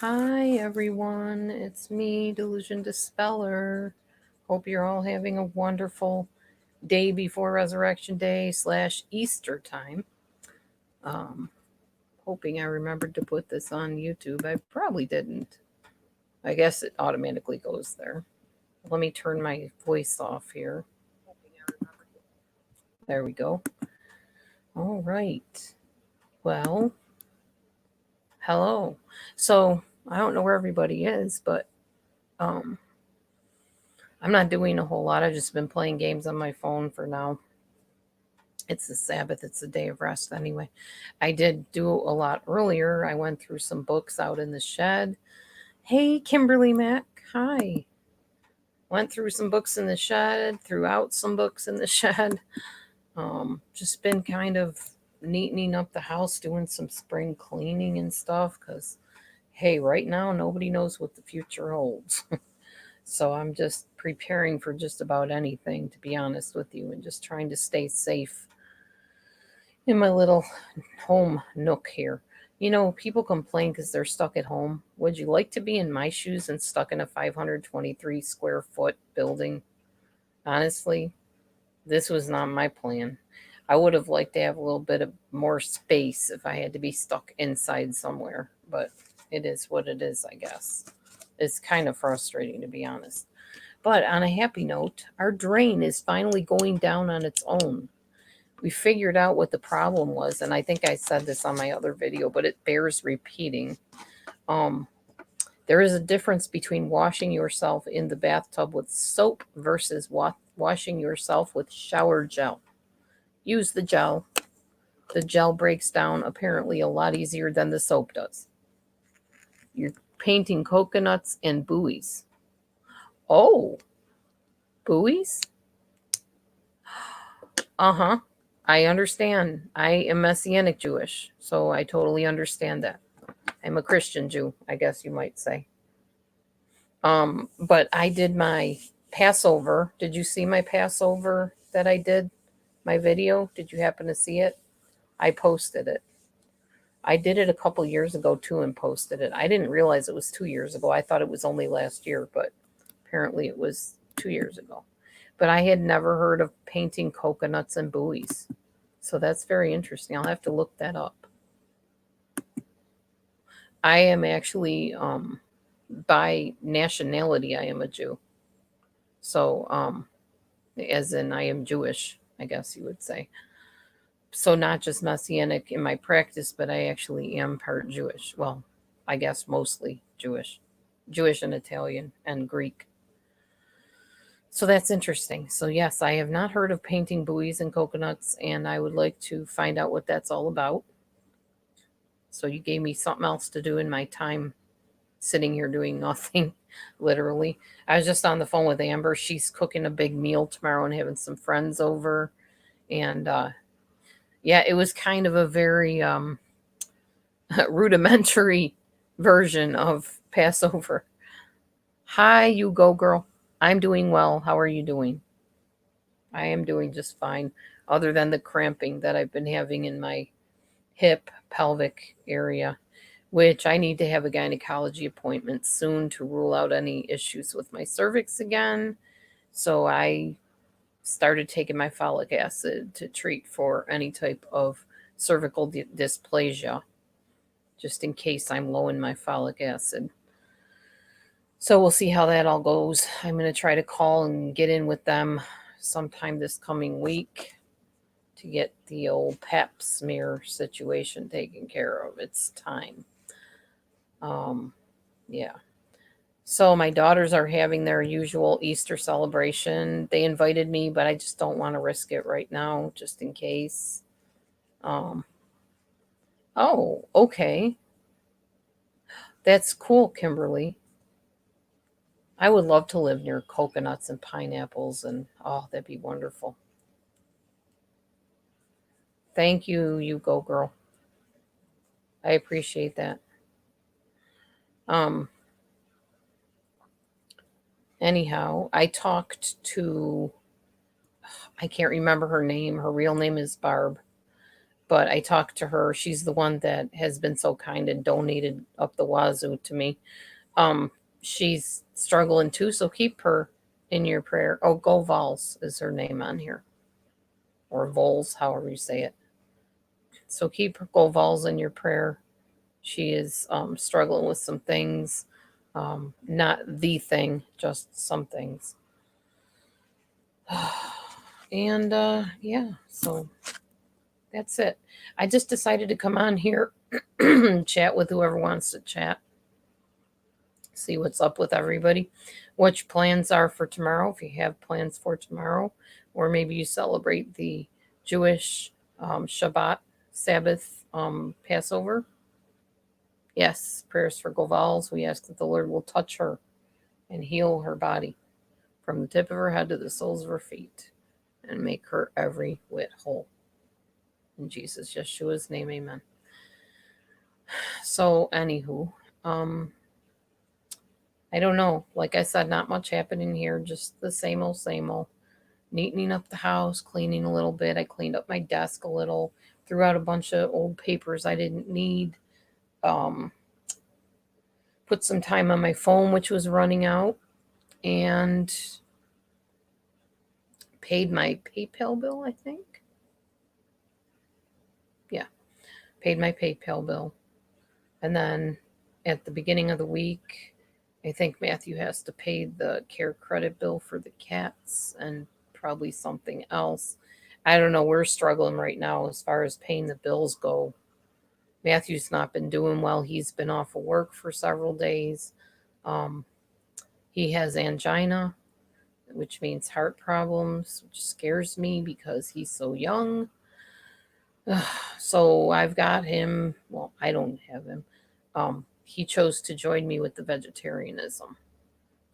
Hi everyone, it's me, Delusion Dispeller. Hope you're all having a wonderful day before Resurrection Day / Easter time. Um, Hoping I remembered to put this on YouTube. I probably didn't. I guess it automatically goes there. Let me turn my voice off here. There we go. All right. Well, hello. So I don't know where everybody is, but um, I'm not doing a whole lot. I've just been playing games on my phone for now. It's the Sabbath, it's the day of rest anyway. I did do a lot earlier. I went through some books out in the shed. Hey, Kimberly Mac. Hi. Went through some books in the shed, threw out some books in the shed. Just been kind of neatening up the house, doing some spring cleaning and stuff because, hey, right now nobody knows what the future holds. So I'm just preparing for just about anything, to be honest with you, and just trying to stay safe in my little home nook here. You know, people complain because they're stuck at home. Would you like to be in my shoes and stuck in a 523 square foot building? Honestly, this was not my plan. I would have liked to have a little bit of more space if I had to be stuck inside somewhere, but it is what it is, I guess. It's kind of frustrating, to be honest. But on a happy note, our drain is finally going down on its own. We figured out what the problem was, and I think I said this on my other video, but it bears repeating. Um, there is a difference between washing yourself in the bathtub with soap versus washing yourself with shower gel. Use the gel. The gel breaks down apparently a lot easier than the soap does. You're painting coconuts and buoys. Oh, buoys? Uh huh. I understand. I am Messianic Jewish, so I totally understand that. I'm a Christian Jew, I guess you might say. But I did my Passover. Did you see my Passover that I did? My video? Did you happen to see it? I posted it. I did it a couple years ago too and posted it. I didn't realize it was 2 years ago. I thought it was only last year, but apparently it was 2 years ago. But I had never heard of painting coconuts and buoys. So that's very interesting. I'll have to look that up. I am actually, by nationality, I am a Jew. So, as in I am Jewish, I guess you would say. So not just Messianic in my practice, but I actually am part Jewish. Well, I guess mostly Jewish. Jewish and Italian and Greek. So that's interesting. So yes, I have not heard of painting buoys and coconuts, and I would like to find out what that's all about. So you gave me something else to do in my time sitting here doing nothing, literally. I was just on the phone with Amber. She's cooking a big meal tomorrow and having some friends over. And yeah, it was kind of a very rudimentary version of Passover. Hi, you go, girl. I'm doing well. How are you doing? I am doing just fine, other than the cramping that I've been having in my hip pelvic area, which I need to have a gynecology appointment soon to rule out any issues with my cervix again. So I started taking my folic acid to treat for any type of cervical dysplasia, just in case I'm low in my folic acid. So we'll see how that all goes. I'm going to try to call and get in with them sometime this coming week to get the old pap smear situation taken care of. It's time. Um, yeah. So my daughters are having their usual Easter celebration. They invited me, but I just don't want to risk it right now, just in case. Um, oh, okay. That's cool, Kimberly. I would love to live near coconuts and pineapples, and oh, that'd be wonderful. Thank you, you go girl. I appreciate that. Um, Anyhow, I talked to, I can't remember her name. Her real name is Barb. But I talked to her. She's the one that has been so kind and donated up the wazoo to me. Um, she's struggling too, so keep her in your prayer. Oh, Govals is her name on here, or Vols, however you say it. So keep Govals in your prayer. She is struggling with some things, not the thing, just some things. And yeah, so that's it. I just decided to come on here, chat with whoever wants to chat, see what's up with everybody, what your plans are for tomorrow, if you have plans for tomorrow, or maybe you celebrate the Jewish Shabbat, Sabbath, Passover. Yes, prayers for Govals. We ask that the Lord will touch her and heal her body from the tip of her head to the soles of her feet and make her every whit whole. In Jesus, Yeshua's name, amen. So, anywho, I don't know. Like I said, not much happening here. Just the same old, same old. Neatening up the house, cleaning a little bit. I cleaned up my desk a little, threw out a bunch of old papers I didn't need. Put some time on my phone, which was running out, and paid my PayPal bill, I think. Yeah, paid my PayPal bill. And then at the beginning of the week, I think Matthew has to pay the care credit bill for the cats and probably something else. I don't know. We're struggling right now as far as paying the bills go. Matthew's not been doing well. He's been off of work for several days. Um, he has angina, which means heart problems, which scares me because he's so young. So I've got him. Well, I don't have him. He chose to join me with the vegetarianism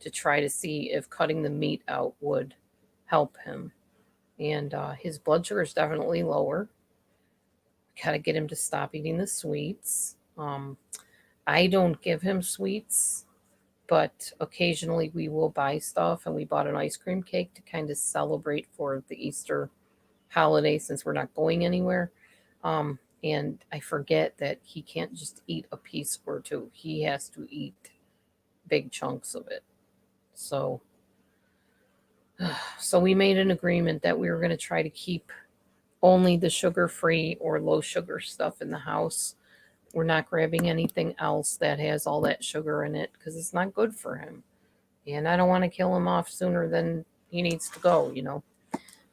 to try to see if cutting the meat out would help him. And his blood sugar is definitely lower. Got to get him to stop eating the sweets. I don't give him sweets, but occasionally we will buy stuff, and we bought an ice cream cake to kind of celebrate for the Easter holiday since we're not going anywhere. And I forget that he can't just eat a piece or two. He has to eat big chunks of it. So so we made an agreement that we were going to try to keep only the sugar-free or low sugar stuff in the house. We're not grabbing anything else that has all that sugar in it because it's not good for him. And I don't want to kill him off sooner than he needs to go.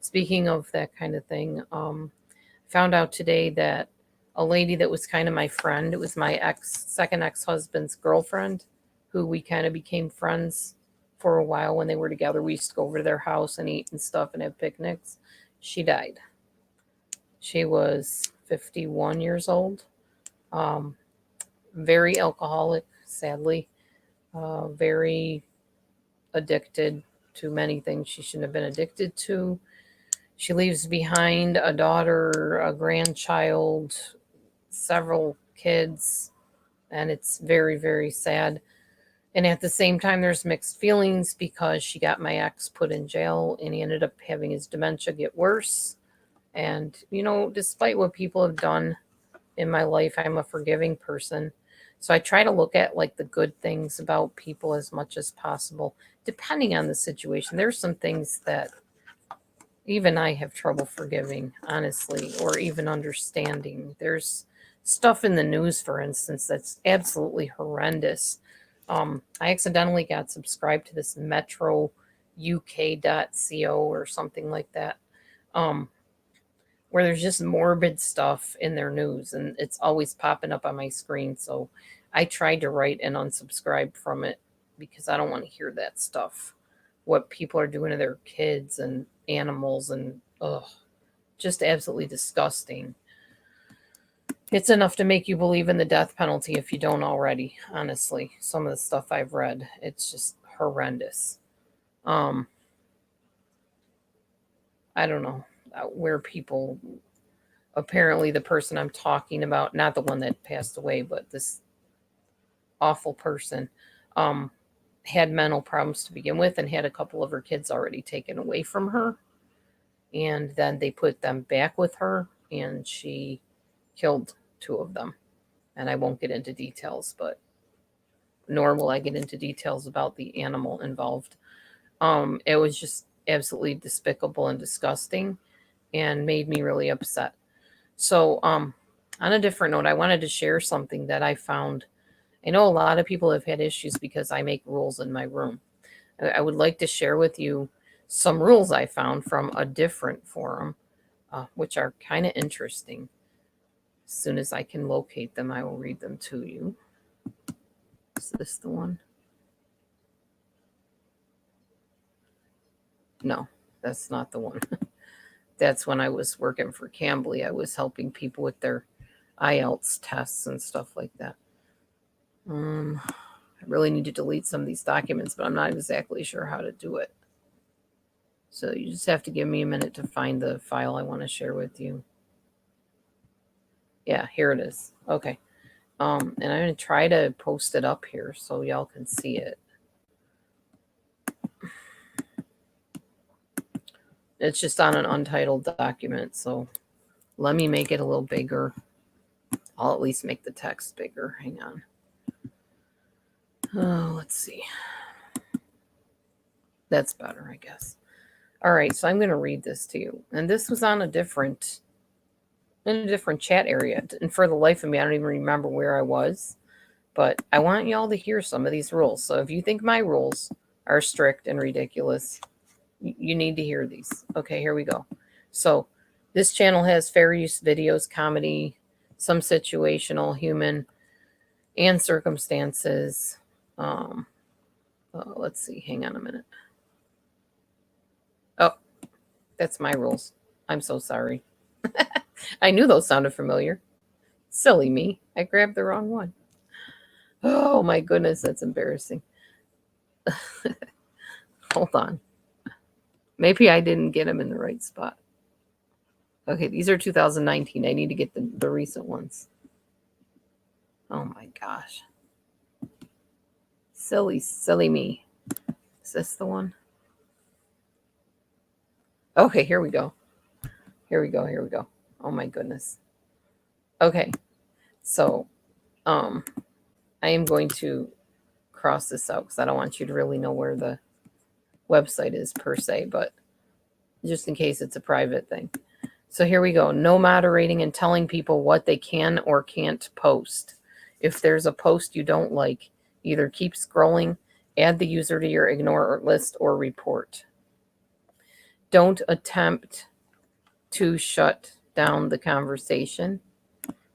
Speaking of that kind of thing, found out today that a lady that was kind of my friend, it was my second ex-husband's girlfriend, who we kind of became friends for a while when they were together. We used to go over to their house and eat and stuff and have picnics. She died. She was 51 years old. Very alcoholic, sadly. Very addicted to many things she shouldn't have been addicted to. She leaves behind a daughter, a grandchild, several kids, and it's very, very sad. And at the same time, there's mixed feelings because she got my ex put in jail and he ended up having his dementia get worse. And, despite what people have done in my life, I'm a forgiving person. So I try to look at like the good things about people as much as possible, depending on the situation. There's some things that even I have trouble forgiving, honestly, or even understanding. There's stuff in the news, for instance, that's absolutely horrendous. I accidentally got subscribed to this metrouk.co or something like that, where there's just morbid stuff in their news, and it's always popping up on my screen. So I tried to write and unsubscribe from it because I don't want to hear that stuff. What people are doing to their kids and animals, and just absolutely disgusting. It's enough to make you believe in the death penalty if you don't already, honestly. Some of the stuff I've read, it's just horrendous. I don't know where people, apparently the person I'm talking about, not the one that passed away, but this awful person, had mental problems to begin with and had a couple of her kids already taken away from her. And then they put them back with her, and she killed 2 of them. And I won't get into details, but nor will I get into details about the animal involved. It was just absolutely despicable and disgusting and made me really upset. So, on a different note, I wanted to share something that I found. I know a lot of people have had issues because I make rules in my room. I would like to share with you some rules I found from a different forum, which are kind of interesting. As soon as I can locate them, I will read them to you. Is this the one? No, that's not the one. That's when I was working for Cambly. I was helping people with their IELTS tests and stuff like that. I really need to delete some of these documents, but I'm not exactly sure how to do it. So you just have to give me a minute to find the file I want to share with you. Yeah, here it is. Okay. And I'm going to try to post it up here so y'all can see it. It's just on an untitled document, so let me make it a little bigger. I'll at least make the text bigger. Hang on. Oh, let's see. That's better, I guess. All right, so I'm going to read this to you. And this was on in a different chat area. And for the life of me, I don't even remember where I was. But I want y'all to hear some of these rules. So if you think my rules are strict and ridiculous, you need to hear these. Okay, here we go. So this channel has fair use videos, comedy, some situational, human, and circumstances. Let's see. Hang on a minute. Oh, that's my rules. I'm so sorry. I knew those sounded familiar. Silly me. I grabbed the wrong one. Oh my goodness, that's embarrassing. Hold on. Maybe I didn't get them in the right spot. Okay, these are 2019. I need to get the recent ones. Oh my gosh. Silly me. Is this the one? Okay, here we go. Here we go. Oh my goodness. Okay, so I am going to cross this out because I don't want you to really know where the website is per se, but just in case it's a private thing. So here we go. No moderating and telling people what they can or can't post. If there's a post you don't like, either keep scrolling, add the user to your ignore list, or report. Don't attempt to shut down the conversation.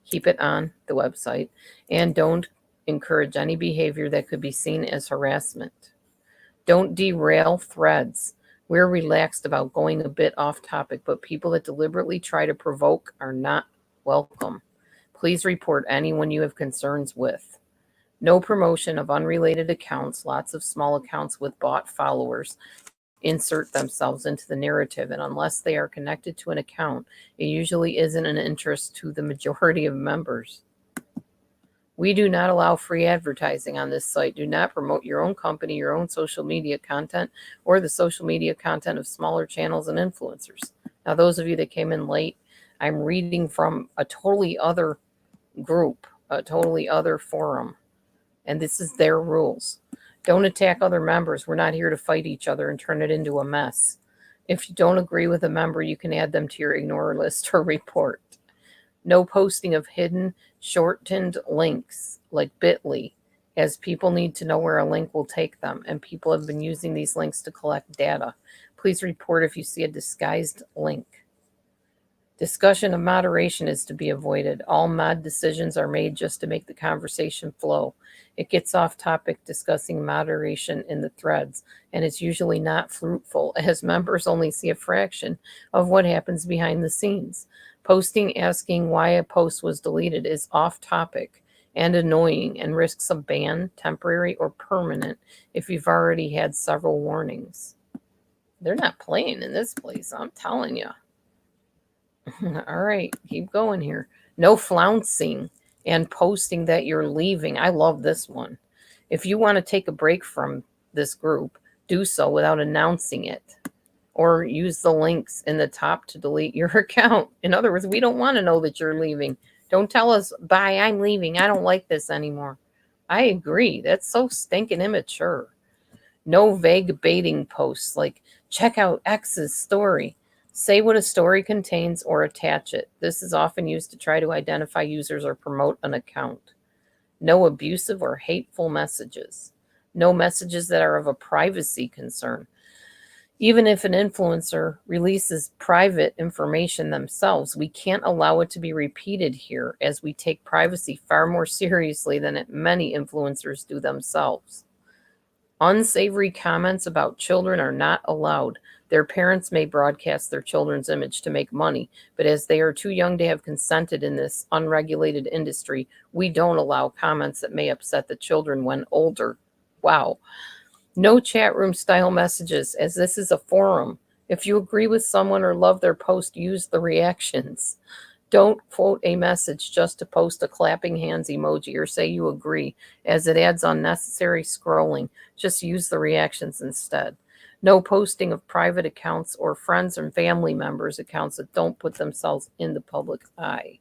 Keep it on the website. And don't encourage any behavior that could be seen as harassment. Don't derail threads. We're relaxed about going a bit off topic, but people that deliberately try to provoke are not welcome. Please report anyone you have concerns with. No promotion of unrelated accounts. Lots of small accounts with bot followers insert themselves into the narrative, and unless they are connected to an account, it usually isn't an interest to the majority of members. We do not allow free advertising on this site. Do not promote your own company, your own social media content, or the social media content of smaller channels and influencers. Now, those of you that came in late, I'm reading from a totally other group, a totally other forum, and this is their rules. Don't attack other members. We're not here to fight each other and turn it into a mess. If you don't agree with a member, you can add them to your ignore list or report. No posting of hidden, shortened links like bit.ly, as people need to know where a link will take them, and people have been using these links to collect data. Please report if you see a disguised link. Discussion of moderation is to be avoided. All mod decisions are made just to make the conversation flow. It gets off topic discussing moderation in the threads, and it's usually not fruitful, as members only see a fraction of what happens behind the scenes. Posting asking why a post was deleted is off topic and annoying and risks a ban, temporary or permanent, if you've already had several warnings. They're not playing in this place, I'm telling you. All right, keep going here. No flouncing and posting that you're leaving. I love this one. If you want to take a break from this group, do so without announcing it, or use the links in the top to delete your account. In other words, we don't want to know that you're leaving. Don't tell us, bye, I'm leaving. I don't like this anymore. I agree. That's so stinking immature. No vague baiting posts like, check out X's story. Say what a story contains or attach it. This is often used to try to identify users or promote an account. No abusive or hateful messages. No messages that are of a privacy concern. Even if an influencer releases private information themselves, we can't allow it to be repeated here as we take privacy far more seriously than many influencers do themselves. Unsavory comments about children are not allowed. Their parents may broadcast their children's image to make money, but as they are too young to have consented in this unregulated industry, we don't allow comments that may upset the children when older. Wow. No chat room style messages, as this is a forum. If you agree with someone or love their post, use the reactions. Don't quote a message just to post a clapping hands emoji or say you agree, as it adds unnecessary scrolling. Just use the reactions instead. No posting of private accounts or friends and family members' accounts that don't put themselves in the public eye.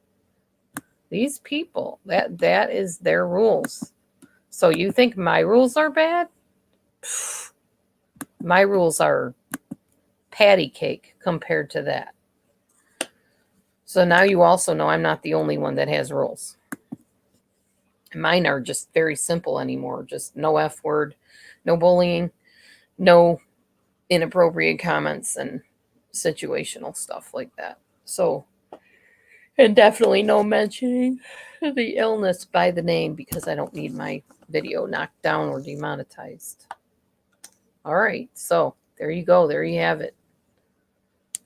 These people, that is their rules. So you think my rules are bad? My rules are patty cake compared to that. So now you also know I'm not the only one that has rules. Mine are just very simple anymore. Just no F word, no bullying, no inappropriate comments, and situational stuff like that. So, and definitely no mentioning the illness by the name because I don't need my video knocked down or demonetized. All right. So there you go. There you have it.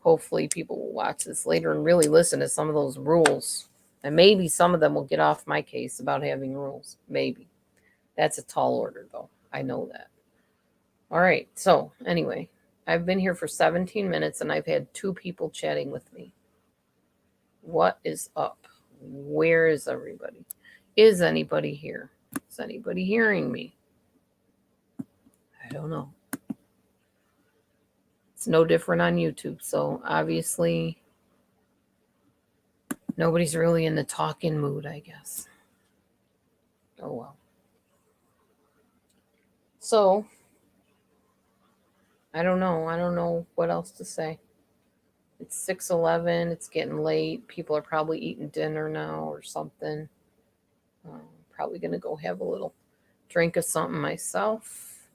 Hopefully people will watch this later and really listen to some of those rules. And maybe some of them will get off my case about having rules. Maybe. That's a tall order, though. I know that. All right. So, anyway, I've been here for 17 minutes and I've had 2 people chatting with me. What is up? Where is everybody? Is anybody here? Is anybody hearing me? I don't know. It's no different on YouTube. So, obviously, nobody's really in the talking mood, I guess. Oh, well. So, I don't know. I don't know what else to say. It's 6:11. It's getting late. People are probably eating dinner now or something. Probably going to go have a little drink of something myself.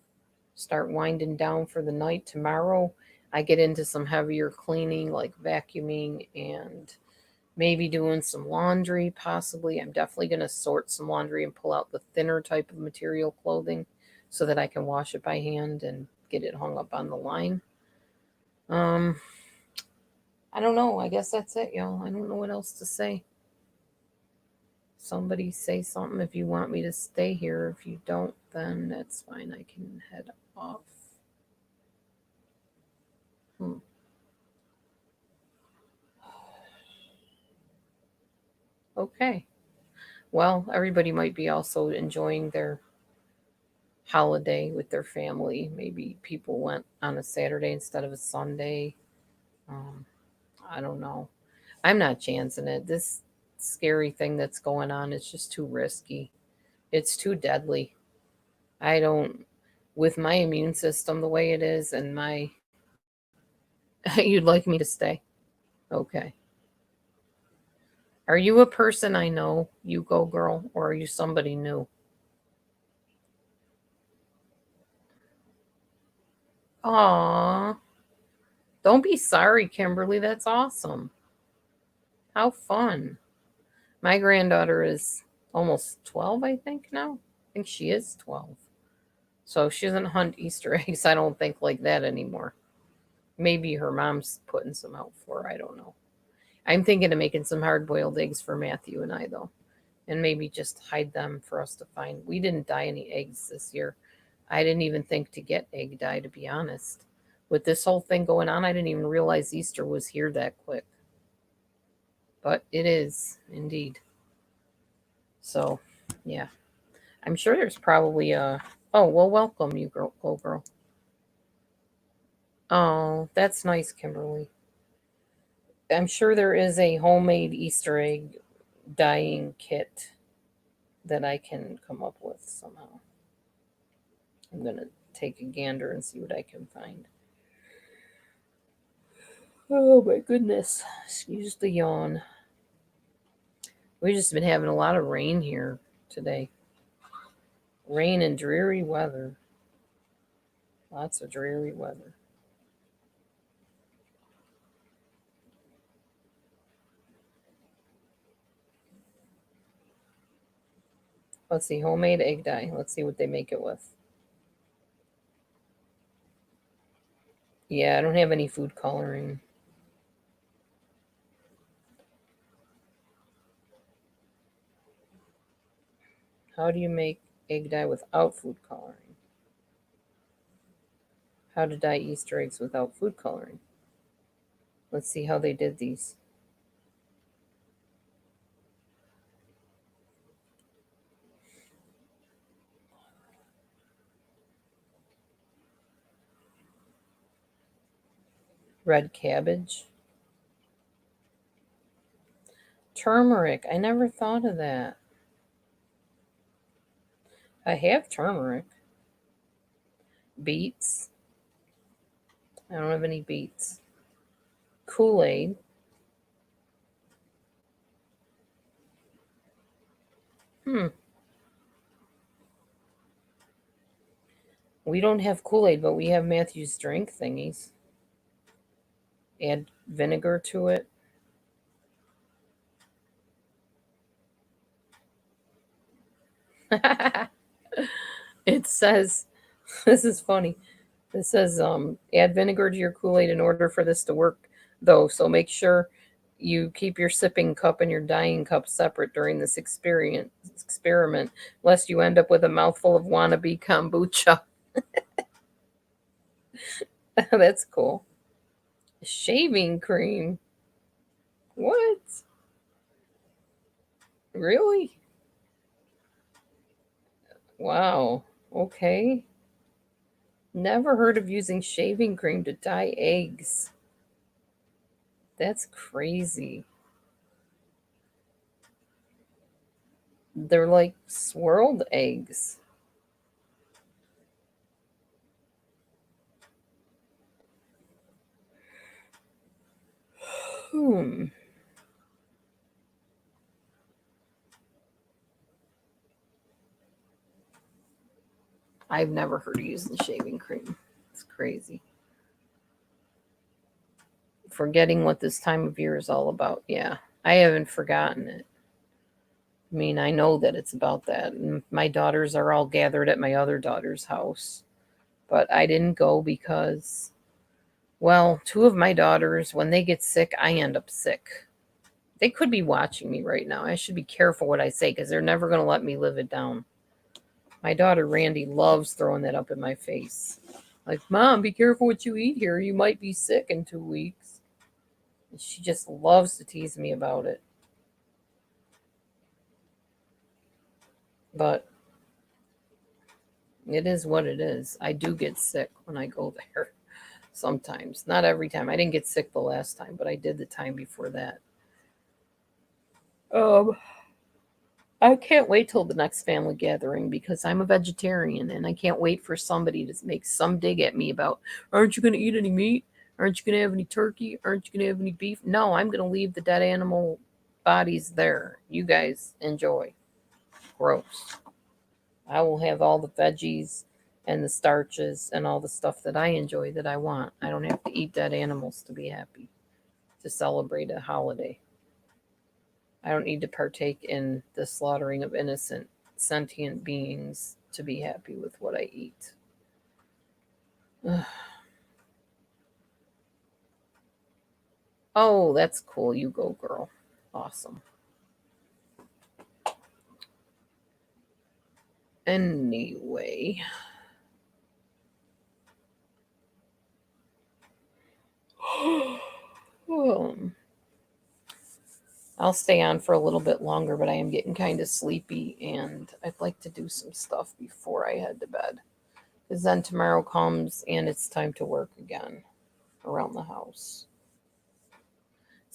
Start winding down for the night. Tomorrow, I get into some heavier cleaning like vacuuming and maybe doing some laundry, possibly. I'm definitely going to sort some laundry and pull out the thinner type of material clothing so that I can wash it by hand and get it hung up on the line. Um, I don't know. I guess that's it, y'all. I don't know what else to say. Somebody say something if you want me to stay here. If you don't, then that's fine. I can head off. Hmm. Okay. Well, everybody might be also enjoying their holiday with their family. Maybe people went on a Saturday instead of a Sunday. Um, I don't know. I'm not chancing it. This scary thing that's going on is just too risky. It's too deadly. I don't, with my immune system the way it is and my, you'd like me to stay. Okay. Are you a person I know, you go girl, or are you somebody new? Aw. Don't be sorry, Kimberly. That's awesome. How fun. My granddaughter is almost 12, I think, now. I think she is 12. So she doesn't hunt Easter eggs, I don't think, like that anymore. Maybe her mom's putting some out for her. I don't know. I'm thinking of making some hard boiled eggs for Matthew and I, though, and maybe just hide them for us to find. We didn't dye any eggs this year. I didn't even think to get egg dye, to be honest. With this whole thing going on, I didn't even realize Easter was here that quick. But it is, indeed. So, yeah. I'm sure there's probably a. Oh, well, welcome, you girl, go girl. Oh, that's nice, Kimberly. I'm sure there is a homemade Easter egg dyeing kit that I can come up with somehow. I'm going to take a gander and see what I can find. Oh my goodness. Excuse the yawn. We've just been having a lot of rain here today. Rain and dreary weather. Lots of dreary weather. Let's see, homemade egg dye. Let's see what they make it with. Yeah, I don't have any food coloring. How do you make egg dye without food coloring? How to dye Easter eggs without food coloring. Let's see how they did these. Red cabbage. Turmeric. I never thought of that. I have turmeric. Beets. I don't have any beets. Kool-Aid. Hmm. We don't have Kool-Aid, but we have Matthew's drink thingies. Add vinegar to it. It says, this is funny. It says, add vinegar to your Kool-Aid in order for this to work, though. So make sure you keep your sipping cup and your dyeing cup separate during this experiment, lest you end up with a mouthful of wannabe kombucha. That's cool. Shaving cream. What? Really? Wow. Okay. Never heard of using shaving cream to dye eggs. That's crazy. They're like swirled eggs. Hmm. I've never heard of using shaving cream. It's crazy. Forgetting what this time of year is all about. Yeah, I haven't forgotten it. I mean, I know that it's about that. And my daughters are all gathered at my other daughter's house. But I didn't go because, well, two of my daughters, when they get sick, I end up sick. They could be watching me right now. I should be careful what I say because they're never going to let me live it down. My daughter Randy loves throwing that up in my face. Like, Mom, be careful what you eat here. You might be sick in 2 weeks. And she just loves to tease me about it. But it is what it is. I do get sick when I go there sometimes. Not every time. I didn't get sick the last time, but I did the time before that. Um, I can't wait till the next family gathering because I'm a vegetarian and I can't wait for somebody to make some dig at me about, aren't you going to eat any meat? Aren't you going to have any turkey? Aren't you going to have any beef? No, I'm going to leave the dead animal bodies there. You guys enjoy. Gross. I will have all the veggies and the starches and all the stuff that I enjoy that I want. I don't have to eat dead animals to be happy, to celebrate a holiday. I don't need to partake in the slaughtering of innocent, sentient beings to be happy with what I eat. Oh, that's cool. You go, girl. Awesome. Anyway. um, I'll stay on for a little bit longer, but I am getting kind of sleepy and I'd like to do some stuff before I head to bed. Because then tomorrow comes and it's time to work again around the house.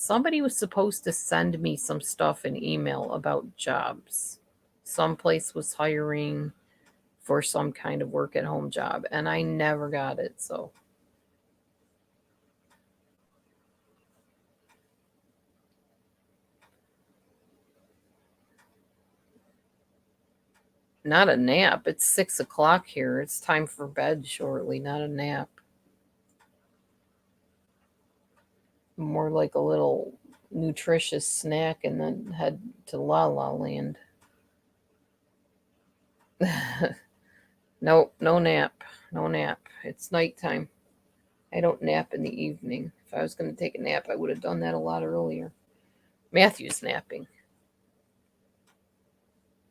Somebody was supposed to send me some stuff in email about jobs. Some place was hiring for some kind of work at home job, and I never got it. So, not a nap. It's 6 o'clock here. It's time for bed shortly, not a nap. More like a little nutritious snack and then head to La La Land. No, no nap. No nap. It's nighttime. I don't nap in the evening. If I was going to take a nap, I would have done that a lot earlier. Matthew's napping.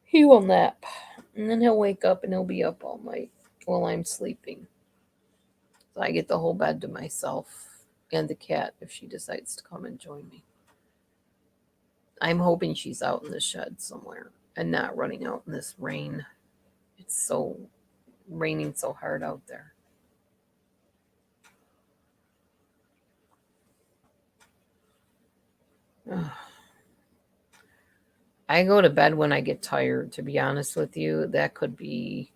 He will nap. And then he'll wake up and he'll be up all night while I'm sleeping. So I get the whole bed to myself and the cat if she decides to come and join me. I'm hoping she's out in the shed somewhere and not running out in this rain. It's so raining so hard out there. Ugh. I go to bed when I get tired, to be honest with you. That could be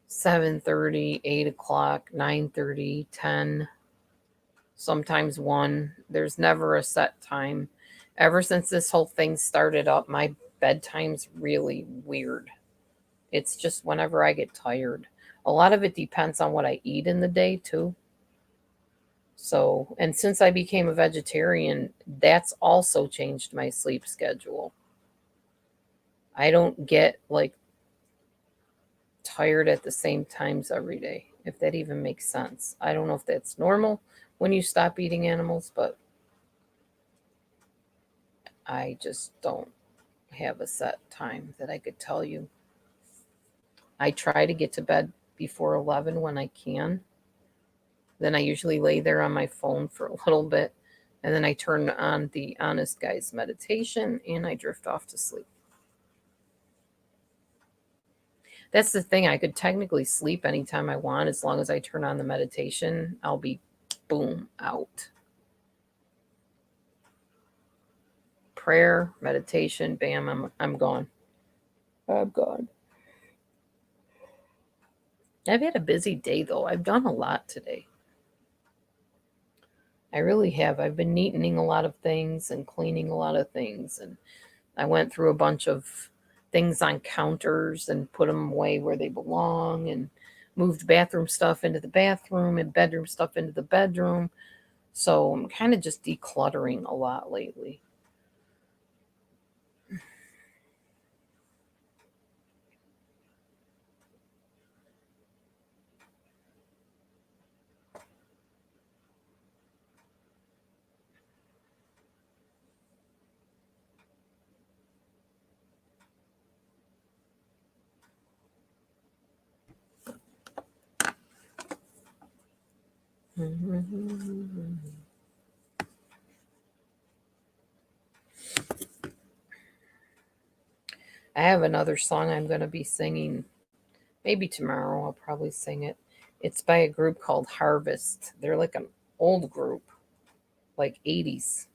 7:30, 8 o'clock, 9:30, 10, sometimes 1. There's never a set time. Ever since this whole thing started up, my bedtime's really weird. It's just whenever I get tired. A lot of it depends on what I eat in the day, too. So, and since I became a vegetarian, that's also changed my sleep schedule. I don't get like tired at the same times every day, if that even makes sense. I don't know if that's normal when you stop eating animals, but I just don't have a set time that I could tell you. I try to get to bed before 11 when I can. Then I usually lay there on my phone for a little bit, and then I turn on the Honest Guy's meditation and I drift off to sleep. That's the thing. I could technically sleep anytime I want as long as I turn on the meditation. I'll be boom out. Prayer, meditation, bam, I'm gone. I'm gone. I've had a busy day though. I've done a lot today. I really have. I've been neatening a lot of things and cleaning a lot of things, and I went through a bunch of things on counters and put them away where they belong, and moved bathroom stuff into the bathroom and bedroom stuff into the bedroom. So I'm kind of just decluttering a lot lately. I have another song I'm going to be singing. Maybe tomorrow I'll probably sing it. It's by a group called Harvest. They're like an old group, like 80s.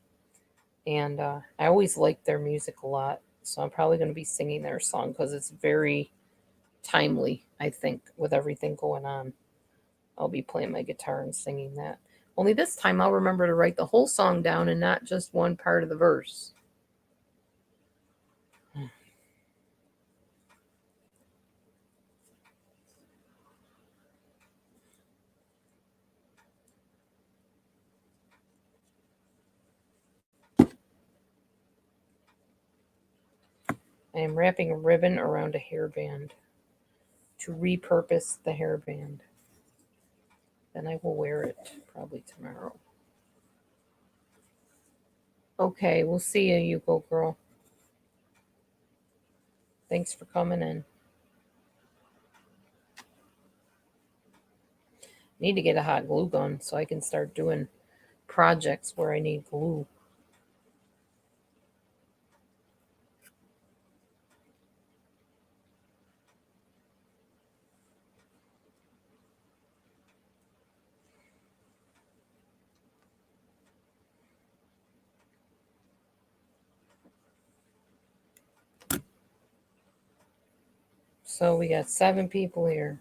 And I always liked their music a lot. So I'm probably going to be singing their song because it's very timely, I think, with everything going on. I'll be playing my guitar and singing that. Only this time I'll remember to write the whole song down and not just one part of the verse. I am wrapping a ribbon around a hairband to repurpose the hairband. Then I will wear it probably tomorrow. Okay, we'll see you, you go girl. Thanks for coming in. Need to get a hot glue gun so I can start doing projects where I need glue. So we got 7 people here.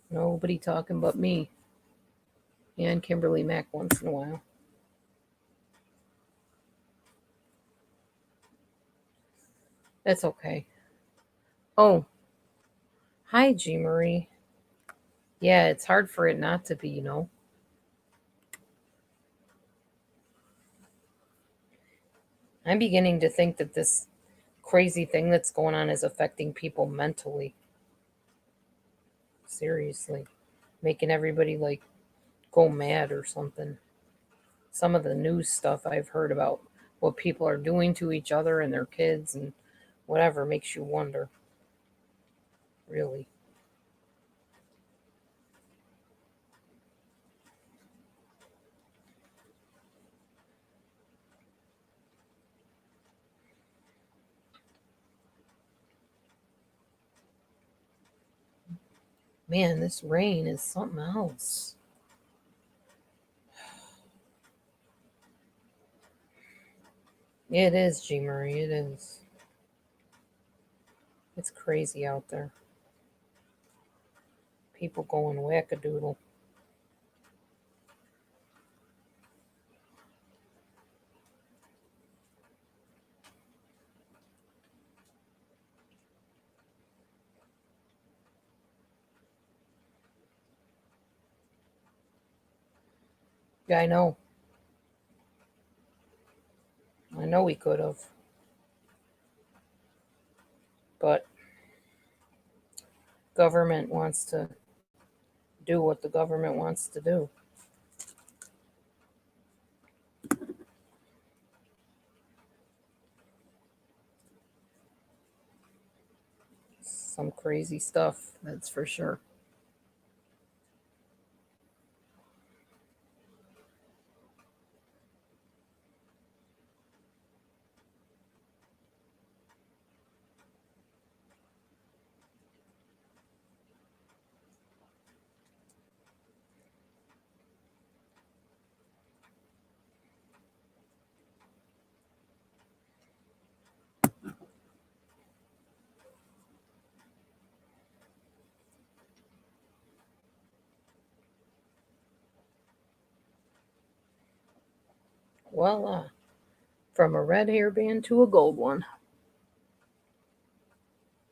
Nobody talking but me. And Kimberly Mack once in a while. That's okay. Oh, hi, G. Marie. Yeah, it's hard for it not to be. I'm beginning to think that this crazy thing that's going on is affecting people mentally. Seriously. Making everybody like go mad or something. Some of the news stuff I've heard about what people are doing to each other and their kids and whatever makes you wonder. Really. Man, this rain is something else. It is, G. Marie, it is. It's crazy out there. People going wackadoodle. Yeah, I know. I know we could have. But government wants to do what the government wants to do. Some crazy stuff, that's for sure. Voila. From a red hairband to a gold one.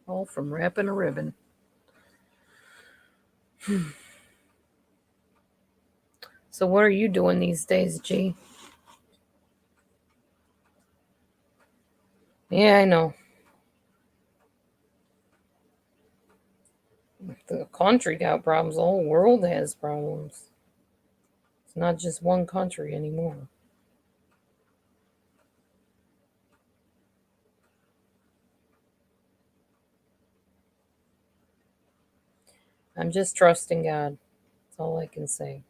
All from wrapping a ribbon. So what are you doing these days, G? Yeah, I know. The country got problems. The whole world has problems. It's not just one country anymore. I'm just trusting God. That's all I can say.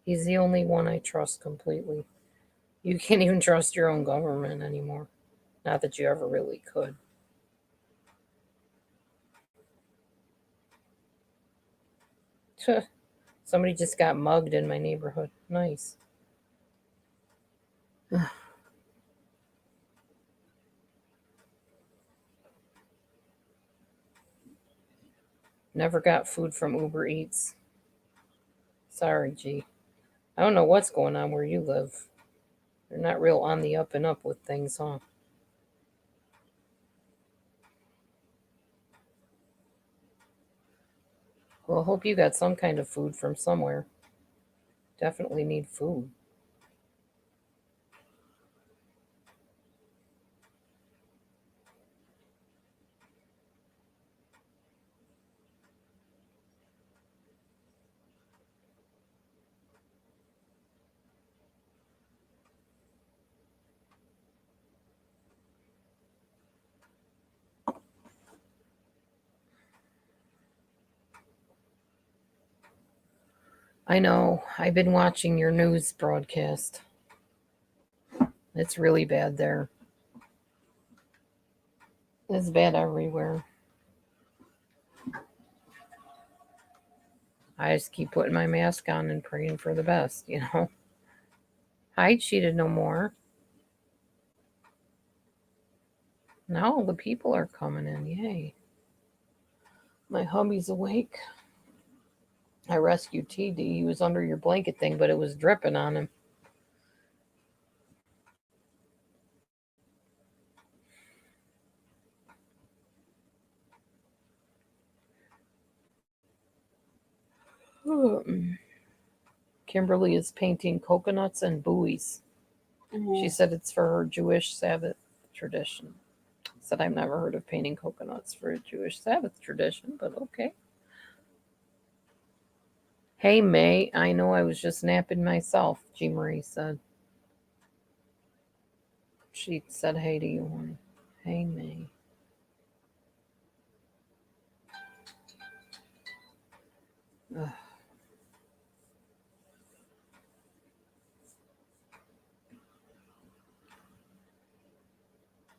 He's the only one I trust completely. You can't even trust your own government anymore. Not that you ever really could. Somebody just got mugged in my neighborhood. Nice. Never got food from Uber Eats. Sorry, G. I don't know what's going on where you live. They're not real on the up and up with things, huh? Well, hope you got some kind of food from somewhere. Definitely need food. I know. I've been watching your news broadcast. It's really bad there. It's bad everywhere. I just keep putting my mask on and praying for the best. I cheated no more. Now all the people are coming in. Yay. My hubby's awake. I rescued TD. He was under your blanket thing, but it was dripping on him. Kimberly is painting coconuts and buoys. She said it's for her Jewish Sabbath tradition. Said I've never heard of painting coconuts for a Jewish Sabbath tradition, but okay. Hey, May, I know I was just napping myself, G. Marie said. She said hey to you, honey. Hey, May. Ugh.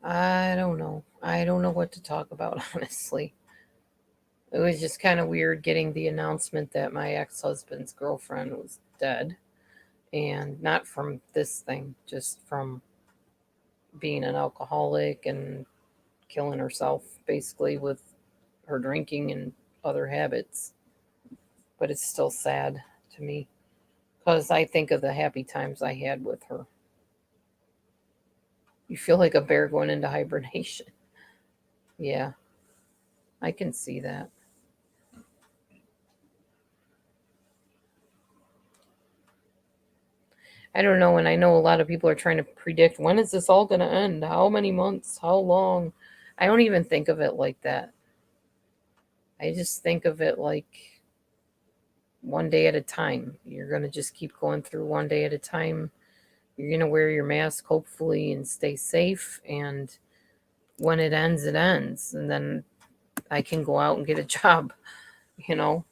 I don't know. I don't know what to talk about, honestly. It was just kind of weird getting the announcement that my ex husband's girlfriend was dead. And not from this thing, just from being an alcoholic and killing herself basically with her drinking and other habits. But it's still sad to me because I think of the happy times I had with her. You feel like a bear going into hibernation. Yeah, I can see that. I don't know, and I know a lot of people are trying to predict when is this all going to end? How many months? How long? I don't even think of it like that. I just think of it like one day at a time. You're going to just keep going through one day at a time. You're going to wear your mask, hopefully, and stay safe. And when it ends, it ends. And then I can go out and get a job, you know.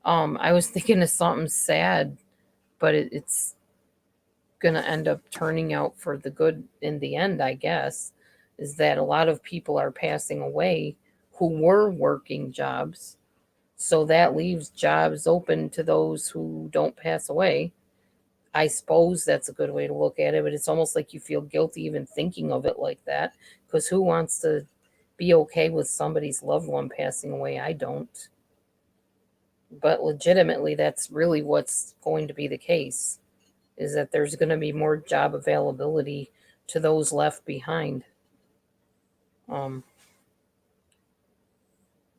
I was thinking of something sad, but it's going to end up turning out for the good in the end, I guess, is that a lot of people are passing away who were working jobs. So that leaves jobs open to those who don't pass away. I suppose that's a good way to look at it, but it's almost like you feel guilty even thinking of it like that because who wants to be okay with somebody's loved one passing away? I don't. But legitimately, that's really what's going to be the case is that there's going to be more job availability to those left behind. Um,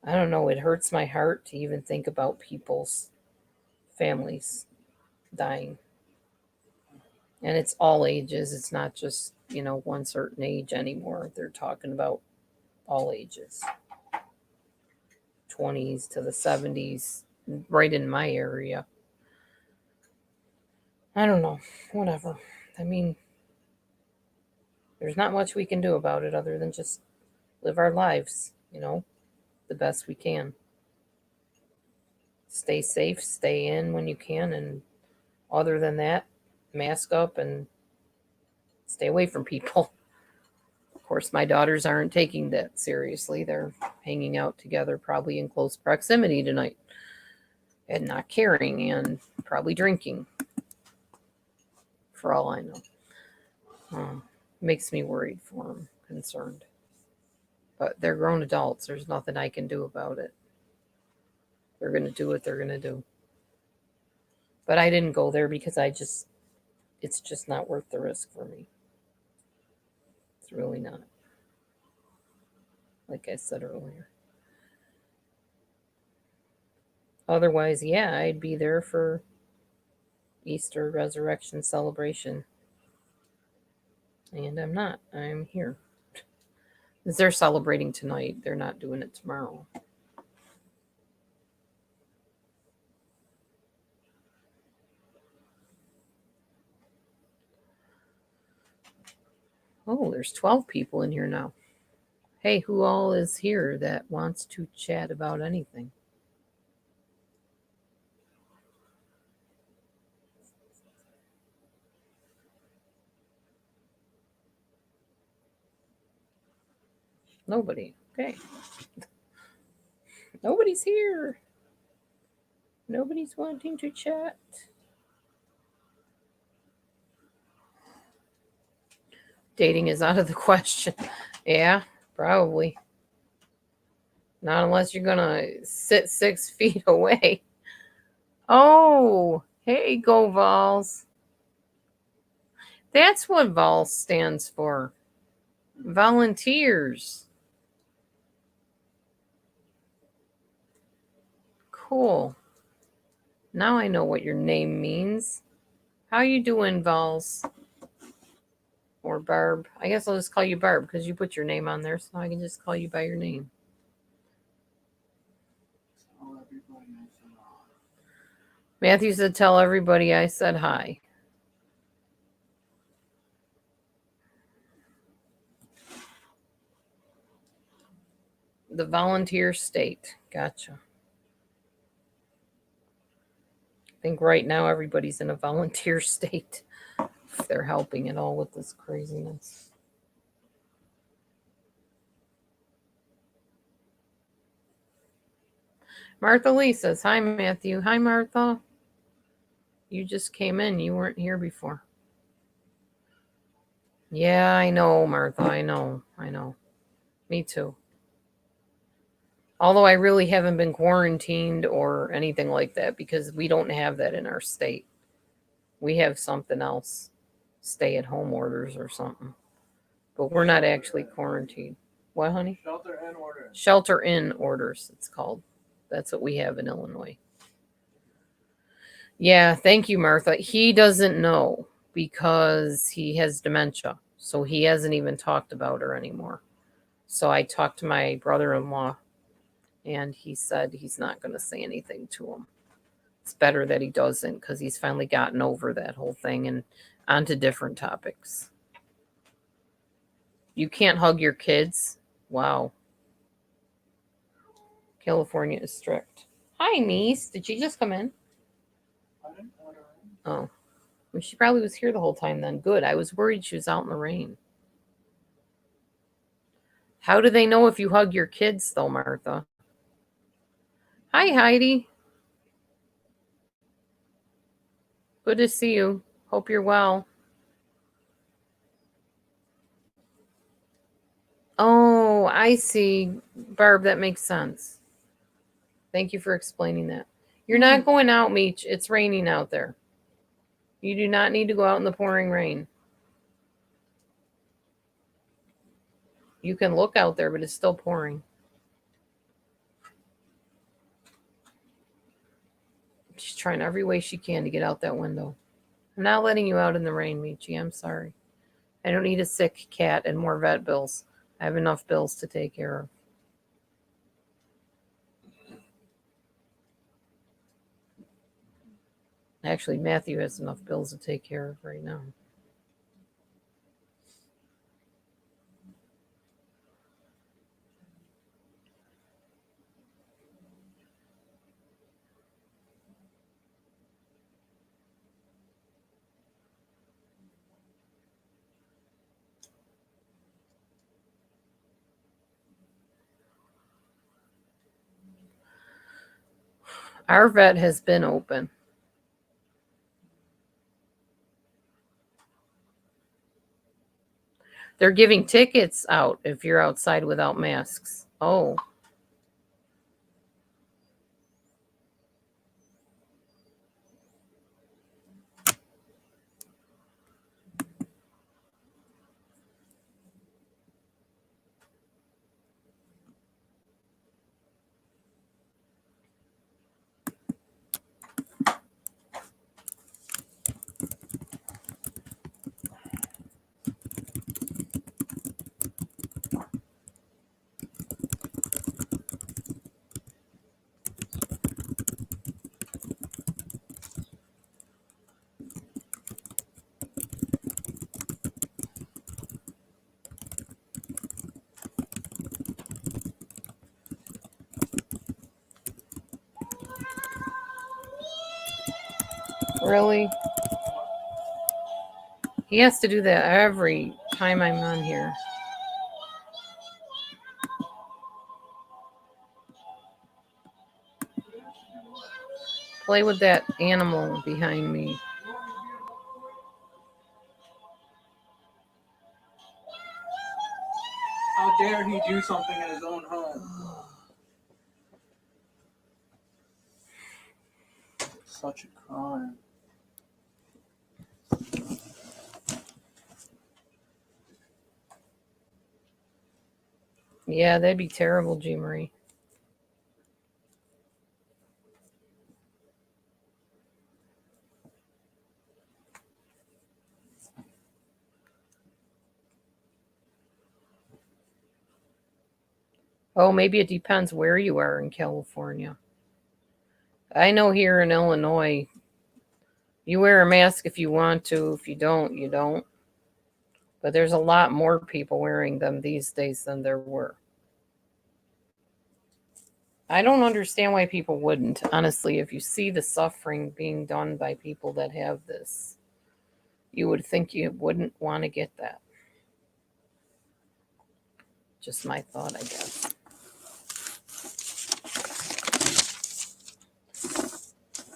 I don't know. It hurts my heart to even think about people's families dying. And it's all ages. It's not just, one certain age anymore. They're talking about all ages 20s to the 70s, right in my area. I don't know. Whatever. I mean, there's not much we can do about it other than just live our lives, the best we can. Stay safe, stay in when you can, and other than that, mask up and stay away from people. Of course, my daughters aren't taking that seriously. They're hanging out together, probably in close proximity tonight, and not caring, and probably drinking, for all I know. Makes me worried for them, concerned. But they're grown adults. There's nothing I can do about it. They're going to do what they're going to do. But I didn't go there because it's just not worth the risk for me. It's really not. Like I said earlier. Otherwise, yeah, I'd be there for Easter resurrection celebration. And I'm not. I'm here. Because they're celebrating tonight. They're not doing it tomorrow. Oh, there's 12 people in here now. Hey, who all is here that wants to chat about anything? Nobody. Okay. Nobody's here. Nobody's wanting to chat. Dating is out of the question. Yeah, Probably. Not unless you're going to sit 6 feet away. Oh, hey, go Vols. That's what Vols stands for. Volunteers. Cool. Now I know what your name means. How you doing, Vols? Or Barb? I guess I'll just call you Barb because you put your name on there, so I can just call you by your name. Matthew said, tell everybody I said hi. The volunteer state. Gotcha. I think right now everybody's in a volunteer state. If they're helping at all with this craziness. Martha Lee says, hi, Matthew. Hi, Martha. You just came in. You weren't here before. Yeah, I know, Martha. I know. Me too. Although I really haven't been quarantined or anything like that because we don't have that in our state. We have something else, stay-at-home orders or something. But we're not actually quarantined. What, honey? Shelter-in orders. Shelter-in orders, it's called. That's what we have in Illinois. Yeah, thank you, Martha. He doesn't know because he has dementia. So he hasn't even talked about her anymore. So I talked to my brother-in-law, and he said he's not going to say anything to him. It's better that he doesn't because he's finally gotten over that whole thing and onto different topics. You can't hug your kids? Wow. California is strict. Hi, niece. Did she just come in? Oh. Well, she probably was here the whole time then. Good. I was worried she was out in the rain. How do they know if you hug your kids, though, Martha? Hi, Heidi. Good to see you. Hope you're well. Oh, I see. Barb, that makes sense. Thank you for explaining that. You're not going out, Meech. It's raining out there. You do not need to go out in the pouring rain. You can look out there, but it's still pouring. She's trying every way she can to get out that window. I'm not letting you out in the rain, Michi. I'm sorry. I don't need a sick cat and more vet bills. I have enough bills to take care of. Actually, Matthew has enough bills to take care of right now. Our vet has been open. They're giving tickets out if you're outside without masks. Oh. Really? He has to do that every time I'm on here. Play with that animal behind me. dare he do something in his own home? Such a crime. Yeah, that'd be terrible, G. Marie. Oh, maybe it depends where you are in California. I know here in Illinois, you wear a mask if you want to. If you don't, you don't. But there's a lot more people wearing them these days than there were. I don't understand why people wouldn't. Honestly, if you see the suffering being done by people that have this, you would think you wouldn't want to get that. Just my thought, I guess.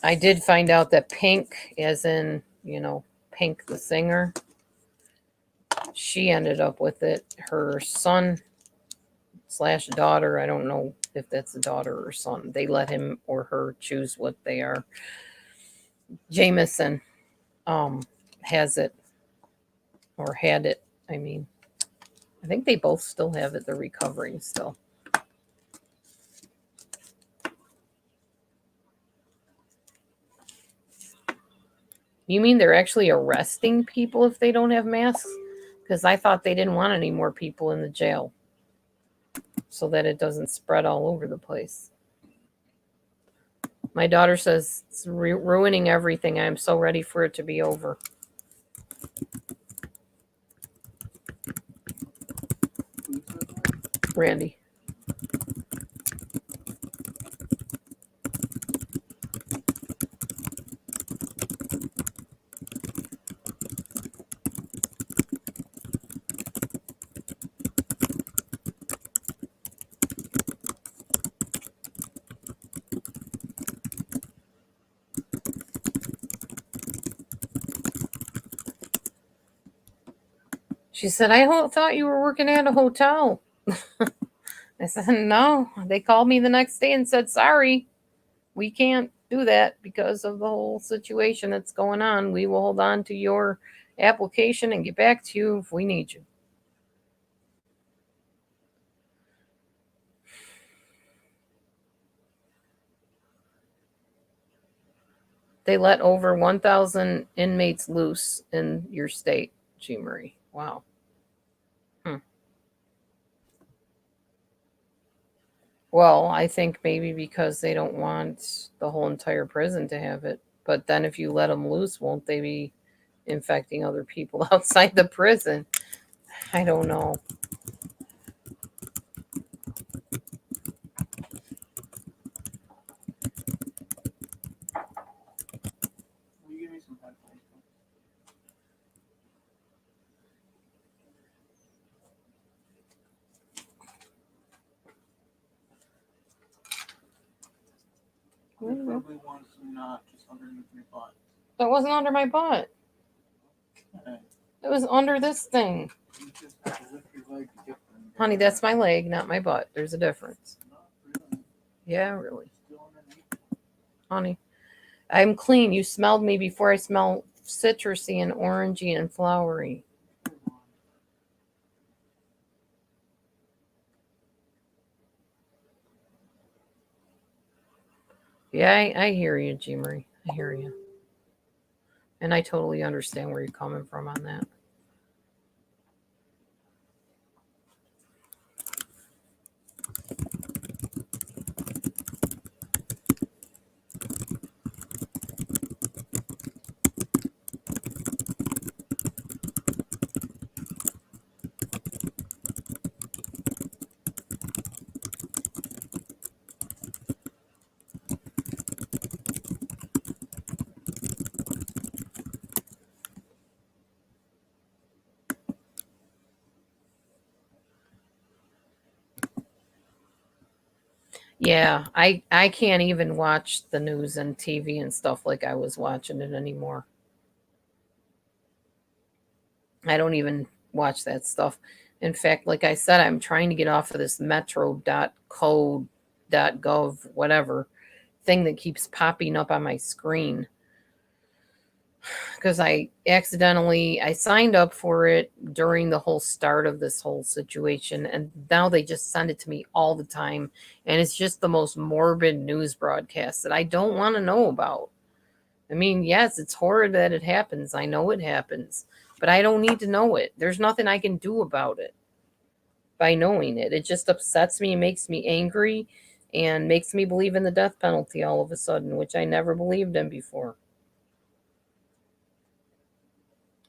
I did find out that Pink, as in, Pink the singer, she ended up with it. Her son / daughter, I don't know if that's a daughter or son. They let him or her choose what they are. Jameson has it, or had it, I mean. I think they both still have it. They're recovering still. You mean they're actually arresting people if they don't have masks? Because I thought they didn't want any more people in the jail so that it doesn't spread all over the place. My daughter says it's ruining everything. I'm so ready for it to be over. Randy. She said, I thought you were working at a hotel. I said, no. They called me the next day and said, sorry, we can't do that because of the whole situation that's going on. We will hold on to your application and get back to you if we need you. They let over 1,000 inmates loose in your state, G. Marie. Wow. Well, I think maybe because they don't want the whole entire prison to have it. But then if you let them loose, won't they be infecting other people outside the prison? I don't know. Will you give me some headphones? Probably ones not just underneath your butt. That wasn't under my butt. Okay. It was under this thing. You just have to lift your leg to get them. Honey, that's my leg, not my butt. There's a difference. Not really. Yeah, really. Still underneath. Honey, I'm clean. You smelled me before I smell citrusy and orangey and flowery. Yeah, I hear you, G. Marie. I hear you. And I totally understand where you're coming from on that. Yeah, I can't even watch the news and TV and stuff like I was watching it anymore. I don't even watch that stuff. In fact, like I said, I'm trying to get off of this metro.co.gov, whatever thing that keeps popping up on my screen. Because I signed up for it during the whole start of this whole situation, and now they just send it to me all the time, and it's just the most morbid news broadcast that I don't want to know about. I mean, yes, it's horrid that it happens. I know it happens, but I don't need to know it. There's nothing I can do about it by knowing it. It just upsets me, makes me angry, and makes me believe in the death penalty all of a sudden, which I never believed in before.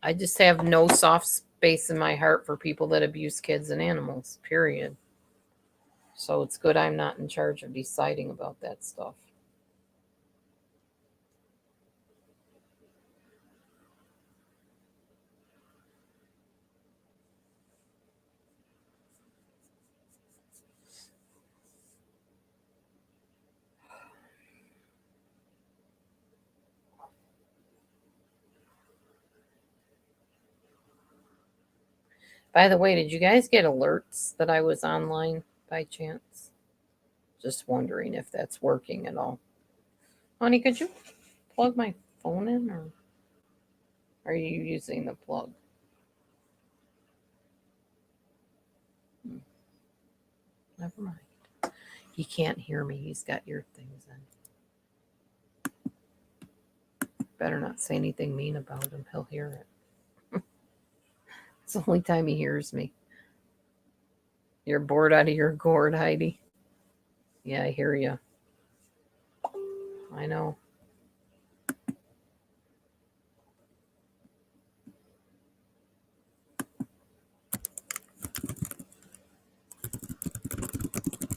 I just have no soft space in my heart for people that abuse kids and animals, period. So it's good I'm not in charge of deciding about that stuff. By the way, did you guys get alerts that I was online by chance? Just wondering if that's working at all. Honey, could you plug my phone in, or are you using the plug? Never mind. He can't hear me. He's got your things in. Better not say anything mean about him. He'll hear it. It's the only time he hears me. You're bored out of your gourd, Heidi. Yeah, I hear you. I know.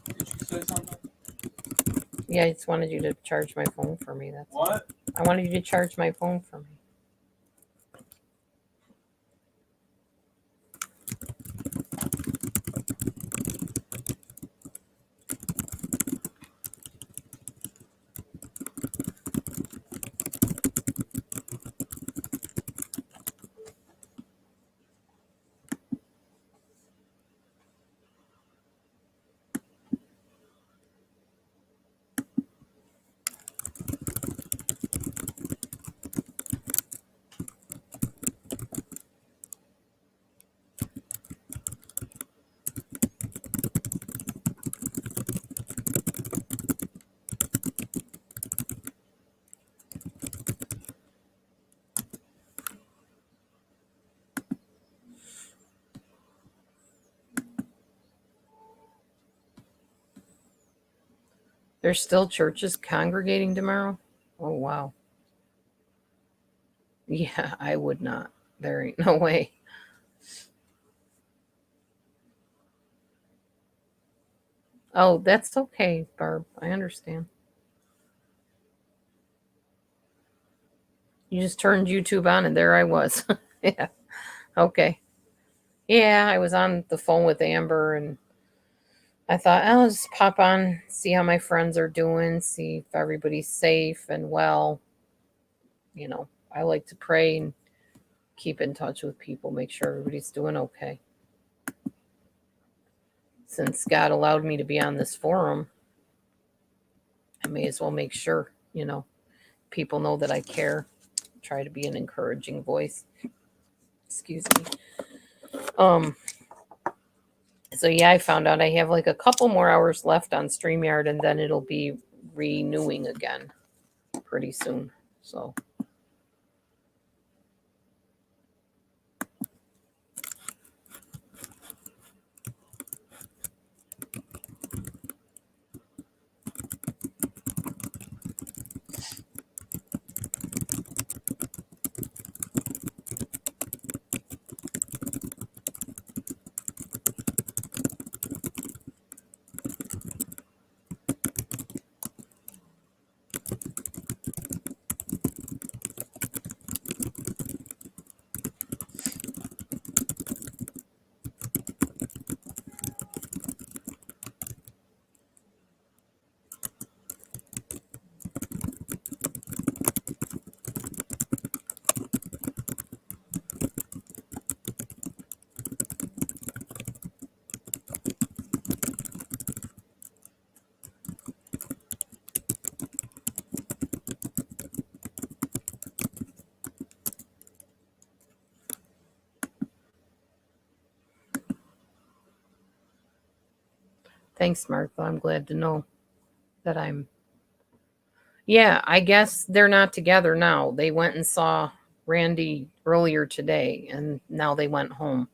Did you say something? Yeah, I just wanted you to charge my phone for me. That's What? I wanted you to charge my phone for me. There's still churches congregating tomorrow? Oh, wow. Yeah, I would not. There ain't no way. Oh, that's okay, Barb. I understand. You just turned YouTube on and there I was. Yeah. Okay. Yeah, I was on the phone with Amber and I thought I'll just pop on, see how my friends are doing, see if everybody's safe and well. I like to pray and keep in touch with people, make sure everybody's doing okay. Since God allowed me to be on this forum, I may as well make sure, people know that I care. Try to be an encouraging voice. Excuse me. So yeah, I found out I have like a couple more hours left on StreamYard and then it'll be renewing again pretty soon. So Thanks, Martha. I'm glad to know that I'm. Yeah, I guess they're not together now. They went and saw Randy earlier today, and now they went home.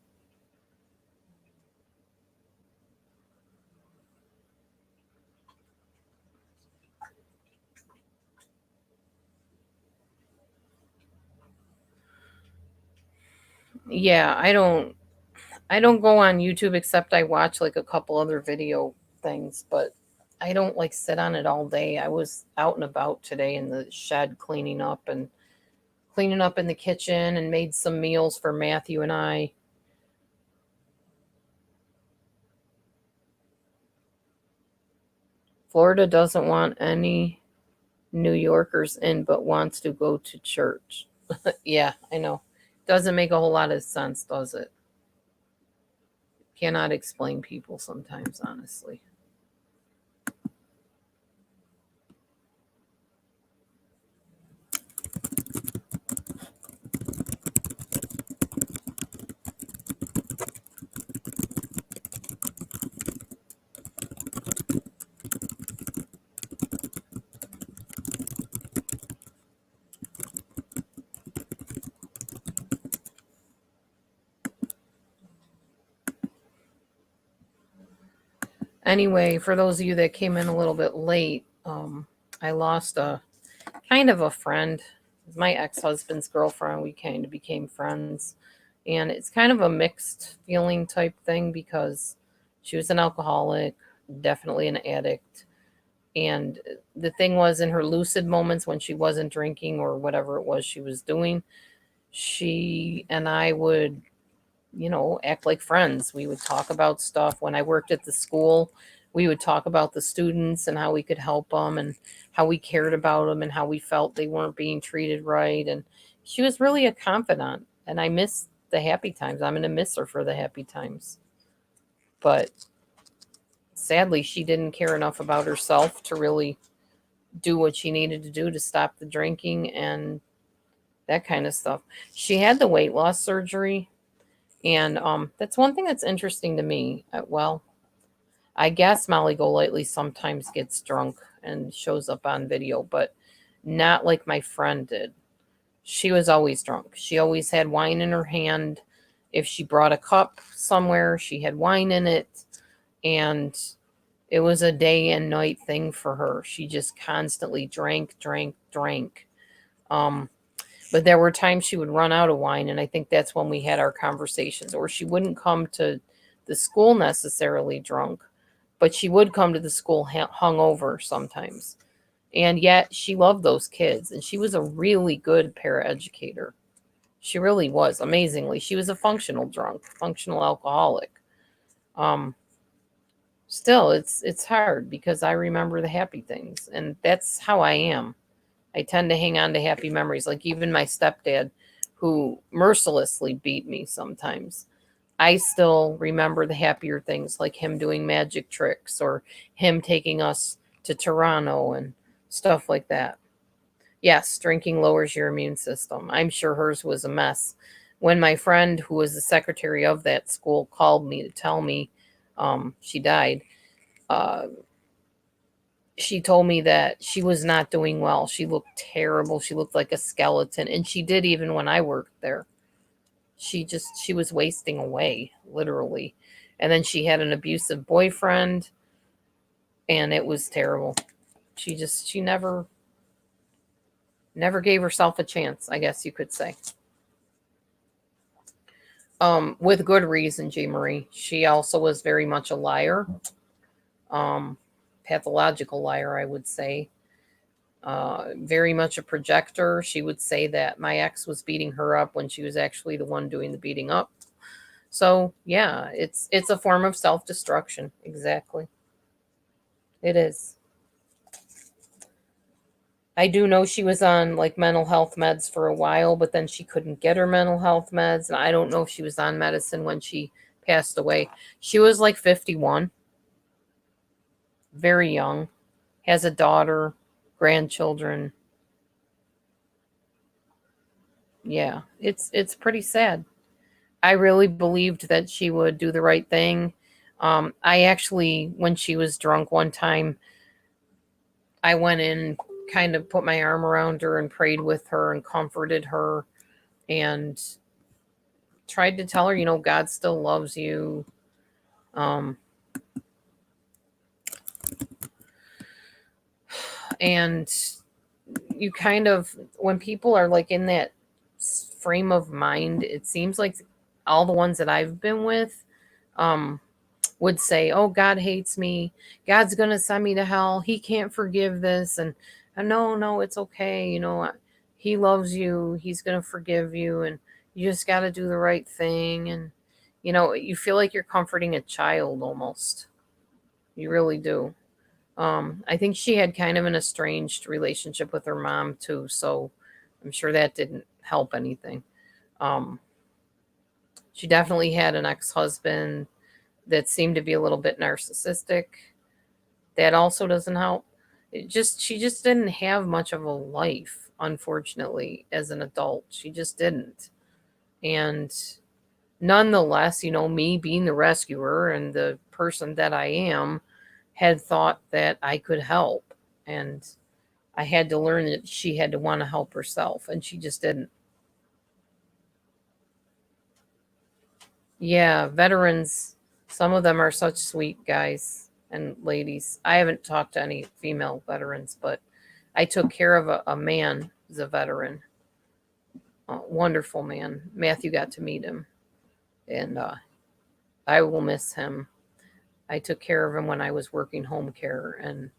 Yeah, I don't go on YouTube except I watch like a couple other video things, but I don't like sit on it all day. I was out and about today in the shed cleaning up in the kitchen and made some meals for Matthew and I. Florida doesn't want any New Yorkers in but wants to go to church. Yeah, I know. Doesn't make a whole lot of sense, does it? Cannot explain people sometimes, honestly. Anyway, for those of you that came in a little bit late, I lost a kind of a friend. My ex husband's girlfriend. We kind of became friends. And it's kind of a mixed feeling type thing because she was an alcoholic, definitely an addict. And the thing was, in her lucid moments when she wasn't drinking or whatever it was she was doing, she and I would, act like friends. We would talk about stuff. When I worked at the school, we would talk about the students and how we could help them and how we cared about them and how we felt they weren't being treated right. And she was really a confidant. And I miss the happy times. I'm going to miss her for the happy times. But sadly, she didn't care enough about herself to really do what she needed to do to stop the drinking and that kind of stuff. She had the weight loss surgery. And that's one thing that's interesting to me. Well, I guess Molly Golightly sometimes gets drunk and shows up on video, but not like my friend did. She was always drunk. She always had wine in her hand. If she brought a cup somewhere, she had wine in it. And it was a day and night thing for her. She just constantly drank, drank, drank. Um, but there were times she would run out of wine, and I think that's when we had our conversations. Or she wouldn't come to the school necessarily drunk, but she would come to the school hungover sometimes. And yet she loved those kids, and she was a really good paraeducator. She really was, amazingly. She was a functional drunk, functional alcoholic. Um, Still, it's hard because I remember the happy things, and that's how I am. I tend to hang on to happy memories. Like even my stepdad, who mercilessly beat me sometimes, I still remember the happier things, like him doing magic tricks or him taking us to Toronto and stuff like that. Yes, drinking lowers your immune system. I'm sure hers was a mess. When my friend, who was the secretary of that school, called me to tell me she died, uh, she told me that she was not doing well. She looked terrible. She looked like a skeleton. And she did even when I worked there. She was wasting away, literally. And then she had an abusive boyfriend, and it was terrible. She never gave herself a chance, I guess you could say. With good reason, Jean Marie. She also was very much a liar. Um, Pathological liar, I would say. Very much a projector. She would say that my ex was beating her up when she was actually the one doing the beating up. So yeah, it's a form of self destruction. Exactly, it is. I do know she was on like mental health meds for a while, but then she couldn't get her mental health meds, and I don't know if she was on medicine when she passed away. She was like 51, very young, has a daughter, grandchildren. Yeah, it's pretty sad. I really believed that she would do the right thing. I actually, when she was drunk one time, I went in, kind of put my arm around her and prayed with her and comforted her and tried to tell her, God still loves you. Um, and you kind of, when people are like in that frame of mind, it seems like all the ones that I've been with, um, would say, "Oh, God hates me. God's gonna send me to hell. He can't forgive this." And no, no, it's okay. He loves you. He's gonna forgive you, and you just got to do the right thing. And you feel like you're comforting a child almost. You really do. I think she had kind of an estranged relationship with her mom too, so I'm sure that didn't help anything. Um, she definitely had an ex-husband that seemed to be a little bit narcissistic. That also doesn't help. She just didn't have much of a life, unfortunately, as an adult. She just didn't. And nonetheless, me being the rescuer and the person that I am, had thought that I could help. And I had to learn that she had to want to help herself, and she just didn't. Yeah, veterans, some of them are such sweet guys and ladies. I haven't talked to any female veterans, but I took care of a man who's a veteran. A wonderful man. Matthew got to meet him, and I will miss him. I took care of him when I was working home care, and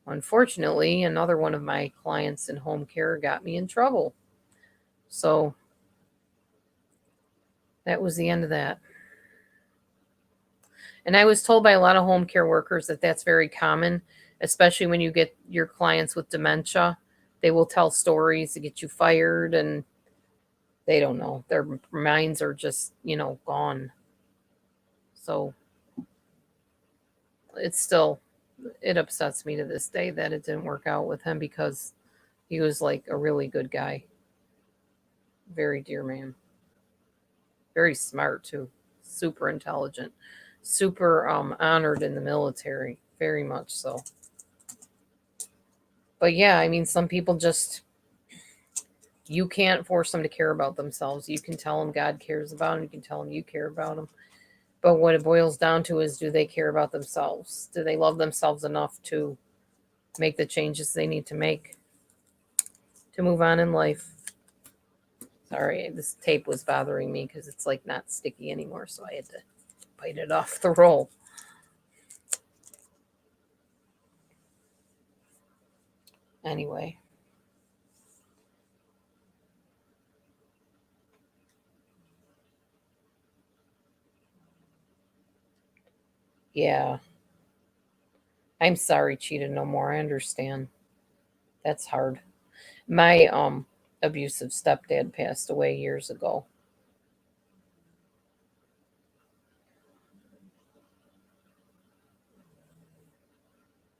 unfortunately, another one of my clients in home care got me in trouble. So that was the end of that. And I was told by a lot of home care workers that that's very common, especially when you get your clients with dementia. They will tell stories to get you fired, and they don't know. Their minds are just, gone. So it's still, it upsets me to this day that it didn't work out with him, because he was like a really good guy. Very dear man. Very smart, too. Super intelligent. Super honored in the military. Very much so. But yeah, I mean, some people just, you can't force them to care about themselves. You can tell them God cares about them. You can tell them you care about them. But what it boils down to is, do they care about themselves? Do they love themselves enough to make the changes they need to make to move on in life? Sorry, this tape was bothering me because it's like not sticky anymore, so I had to bite it off the roll. Anyway. Yeah. I'm sorry, Cheetah, no more. I understand. That's hard. My abusive stepdad passed away years ago.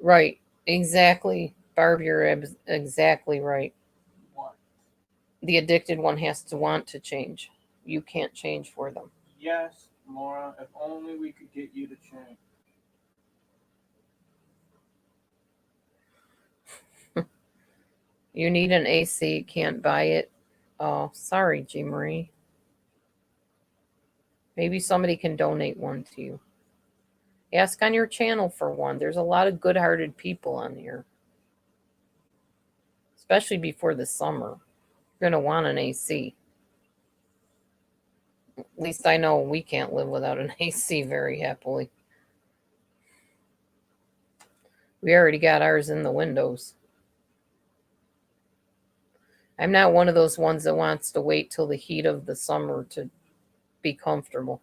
Right. Exactly. Barb, you're exactly right. What? The addicted one has to want to change. You can't change for them. Yes, Laura, if only we could get you to change. You need an AC, can't buy it. Oh, sorry, G Marie. Maybe somebody can donate one to you. Ask on your channel for one. There's a lot of good hearted people on here, especially before the summer. You're going to want an AC. At least I know we can't live without an AC very happily. We already got ours in the windows. I'm not one of those ones that wants to wait till the heat of the summer to be comfortable.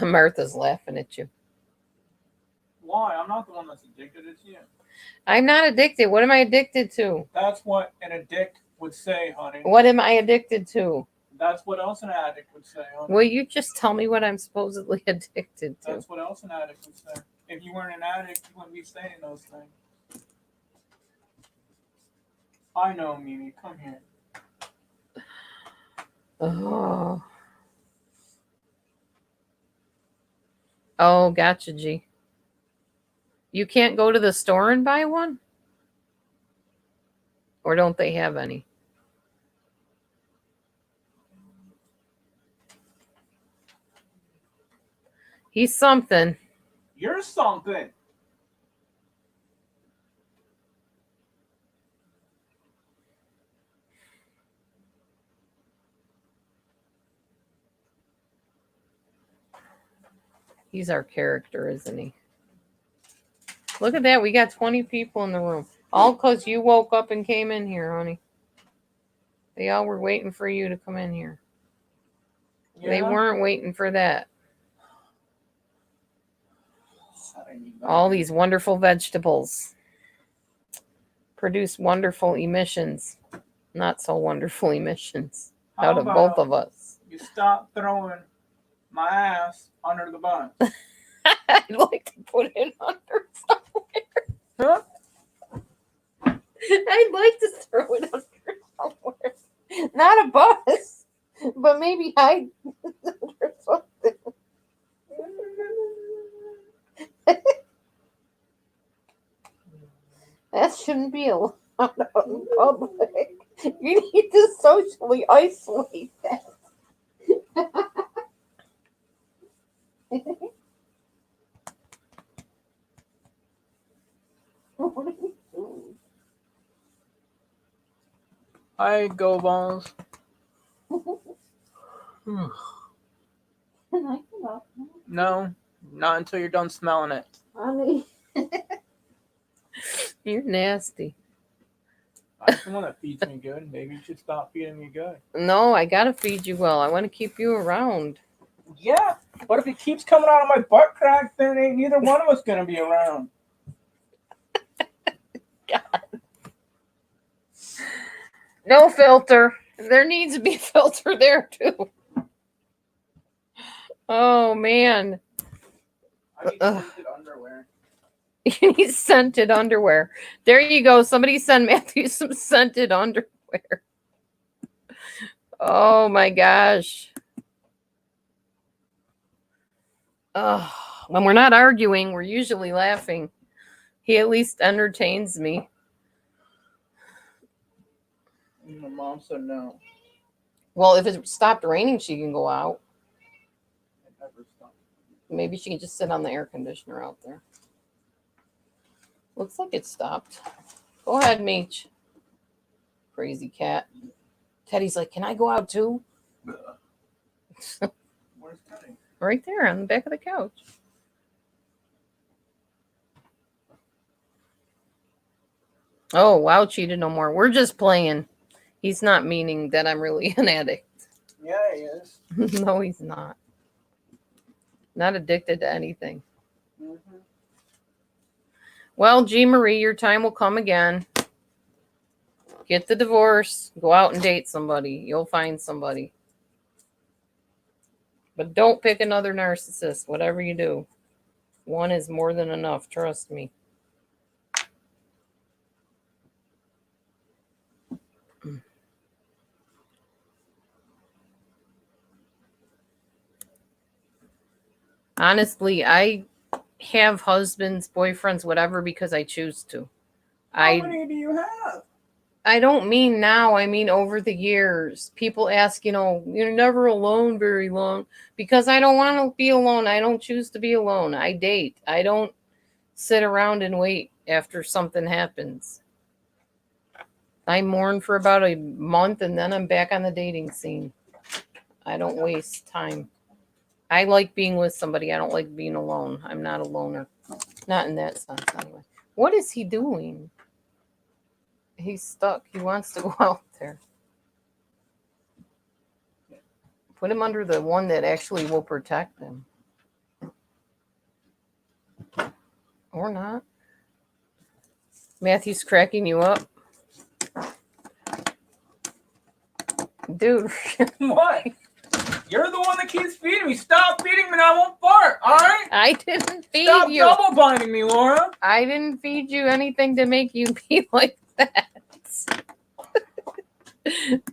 Martha's laughing at you. Why? I'm not the one that's addicted, it's you. I'm not addicted. What am I addicted to? That's what an addict would say, honey. What am I addicted to? That's what else an addict would say, honey. Will you just tell me what I'm supposedly addicted to? That's what else an addict would say. If you weren't an addict, you wouldn't be saying those things. I know, Mimi. Come here. Oh. Oh, gotcha, G. You can't go to the store and buy one? Or don't they have any? He's something. You're something. He's our character, isn't he? Look at that. We got 20 people in the room. All because you woke up and came in here, honey. They all were waiting for you to come in here. Yeah? They weren't waiting for that. I need that. All these wonderful vegetables produce wonderful emissions. Not so wonderful emissions How out of both about of us. You stop throwing my ass under the bus. I'd like to put it under somewhere. Huh? I'd like to throw it under somewhere. Not a bus, but maybe hide under something. That shouldn't be allowed out in public. You need to socially isolate that. Hi, Go Balls. No, not until you're done smelling it. Honey. You're nasty. I'm the one that feeds me good. Maybe you should stop feeding me good. No, I gotta feed you well. I want to keep you around. Yeah, but if it keeps coming out of my butt crack, then ain't neither one of us gonna be around. God. No filter. There needs to be a filter there too. Oh man. I need scented underwear. You need scented underwear. There you go. Somebody send Matthew some scented underwear. Oh my gosh. When we're not arguing, we're usually laughing. He at least entertains me. My mom said no. Well, if it stopped raining, she can go out. It never stopped. Maybe she can just sit on the air conditioner out there. Looks like it stopped. Go ahead, Meech. Crazy cat. Teddy's like, can I go out too? Where's Teddy? Right there on the back of the couch. Oh, wow, cheated no more. We're just playing. He's not meaning that I'm really an addict. Yeah, he is. No, he's not. Not addicted to anything. Mm-hmm. Well, G. Marie, your time will come again. Get the divorce. Go out and date somebody. You'll find somebody. But don't pick another narcissist, whatever you do. One is more than enough, trust me. Honestly, I have husbands, boyfriends, whatever, because I choose to. How many do you have? I don't mean now. I mean over the years. People ask, you're never alone very long. Because I don't want to be alone. I don't choose to be alone. I date. I don't sit around and wait after something happens. I mourn for about a month and then I'm back on the dating scene. I don't waste time. I like being with somebody. I don't like being alone. I'm not a loner. Not in that sense, anyway. What is he doing? He's stuck. He wants to go out there. Put him under the one that actually will protect him. Or not. Matthew's cracking you up. Dude. What? You're the one that keeps feeding me. Stop feeding me and I won't fart, alright? I didn't feed Stop you. double binding me, Laura. I didn't feed you anything to make you be like that.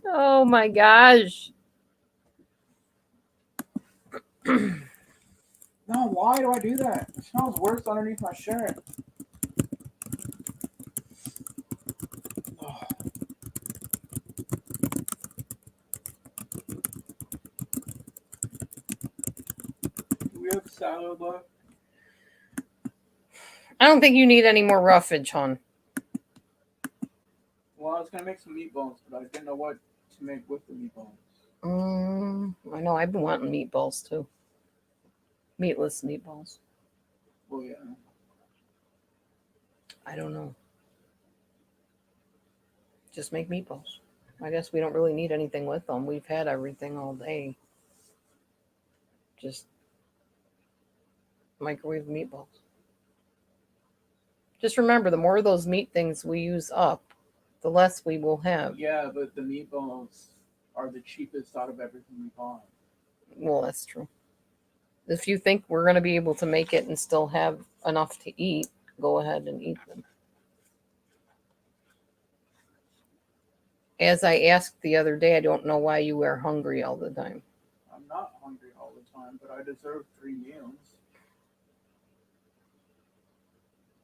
Oh my gosh. No, why do I do that? It smells worse underneath my shirt. Oh, do we have salad left? I don't think you need any more roughage, hon. Well, I was gonna make some meatballs, but I didn't know what to make with the meatballs. I know. I've been wanting meatballs too. Meatless meatballs. Well, yeah. I don't know. Just make meatballs. I guess we don't really need anything with them. We've had everything all day. Just microwave meatballs. Just remember, the more of those meat things we use up, the less we will have. Yeah, but the meatballs are the cheapest out of everything we bought. Well, that's true. If you think we're going to be able to make it and still have enough to eat, go ahead and eat them. As I asked the other day, I don't know why you are hungry all the time. I'm not hungry all the time, but I deserve 3 meals.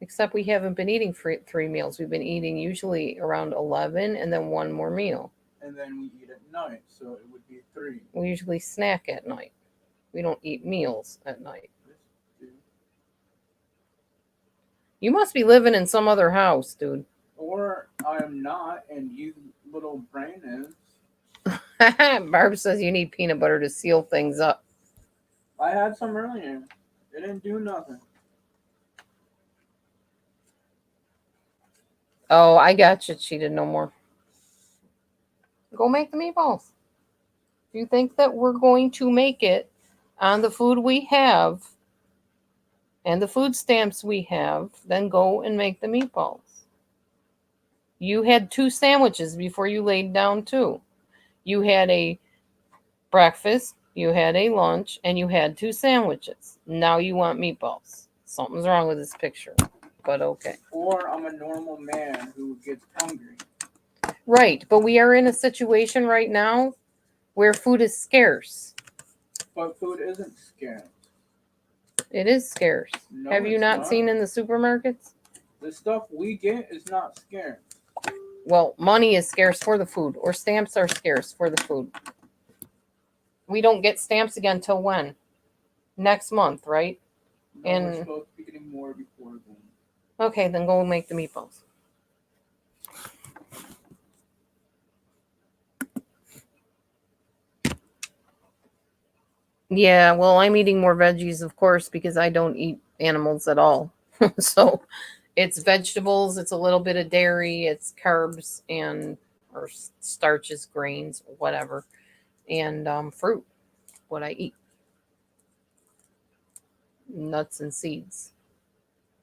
Except we haven't been eating 3 meals. We've been eating usually around 11 and then one more meal. And then we eat at night, so it would be 3. We usually snack at night. We don't eat meals at night. You must be living in some other house, dude. Or I'm not, and you little brain is. Barb says you need peanut butter to seal things up. I had some earlier. It didn't do nothing. Oh, I got you, cheated no more. Go make the meatballs. If you think that we're going to make it on the food we have and the food stamps we have, then go and make the meatballs. You had 2 sandwiches before you laid down, too. You had a breakfast, you had a lunch, and you had 2 sandwiches. Now you want meatballs. Something's wrong with this picture, but okay. Or I'm a normal man who gets hungry. Right, but we are in a situation right now where food is scarce. But food isn't scarce. It is scarce. No, have you not seen in the supermarkets? The stuff we get is not scarce. Well, money is scarce for the food, or stamps are scarce for the food. We don't get stamps again till when? Next month, right? No, we're supposed to be getting more before then. Okay, then go make the meatballs. Yeah, well, I'm eating more veggies, of course, because I don't eat animals at all. So it's vegetables, it's a little bit of dairy, it's carbs and or starches, grains, whatever, and fruit. What I eat, nuts and seeds,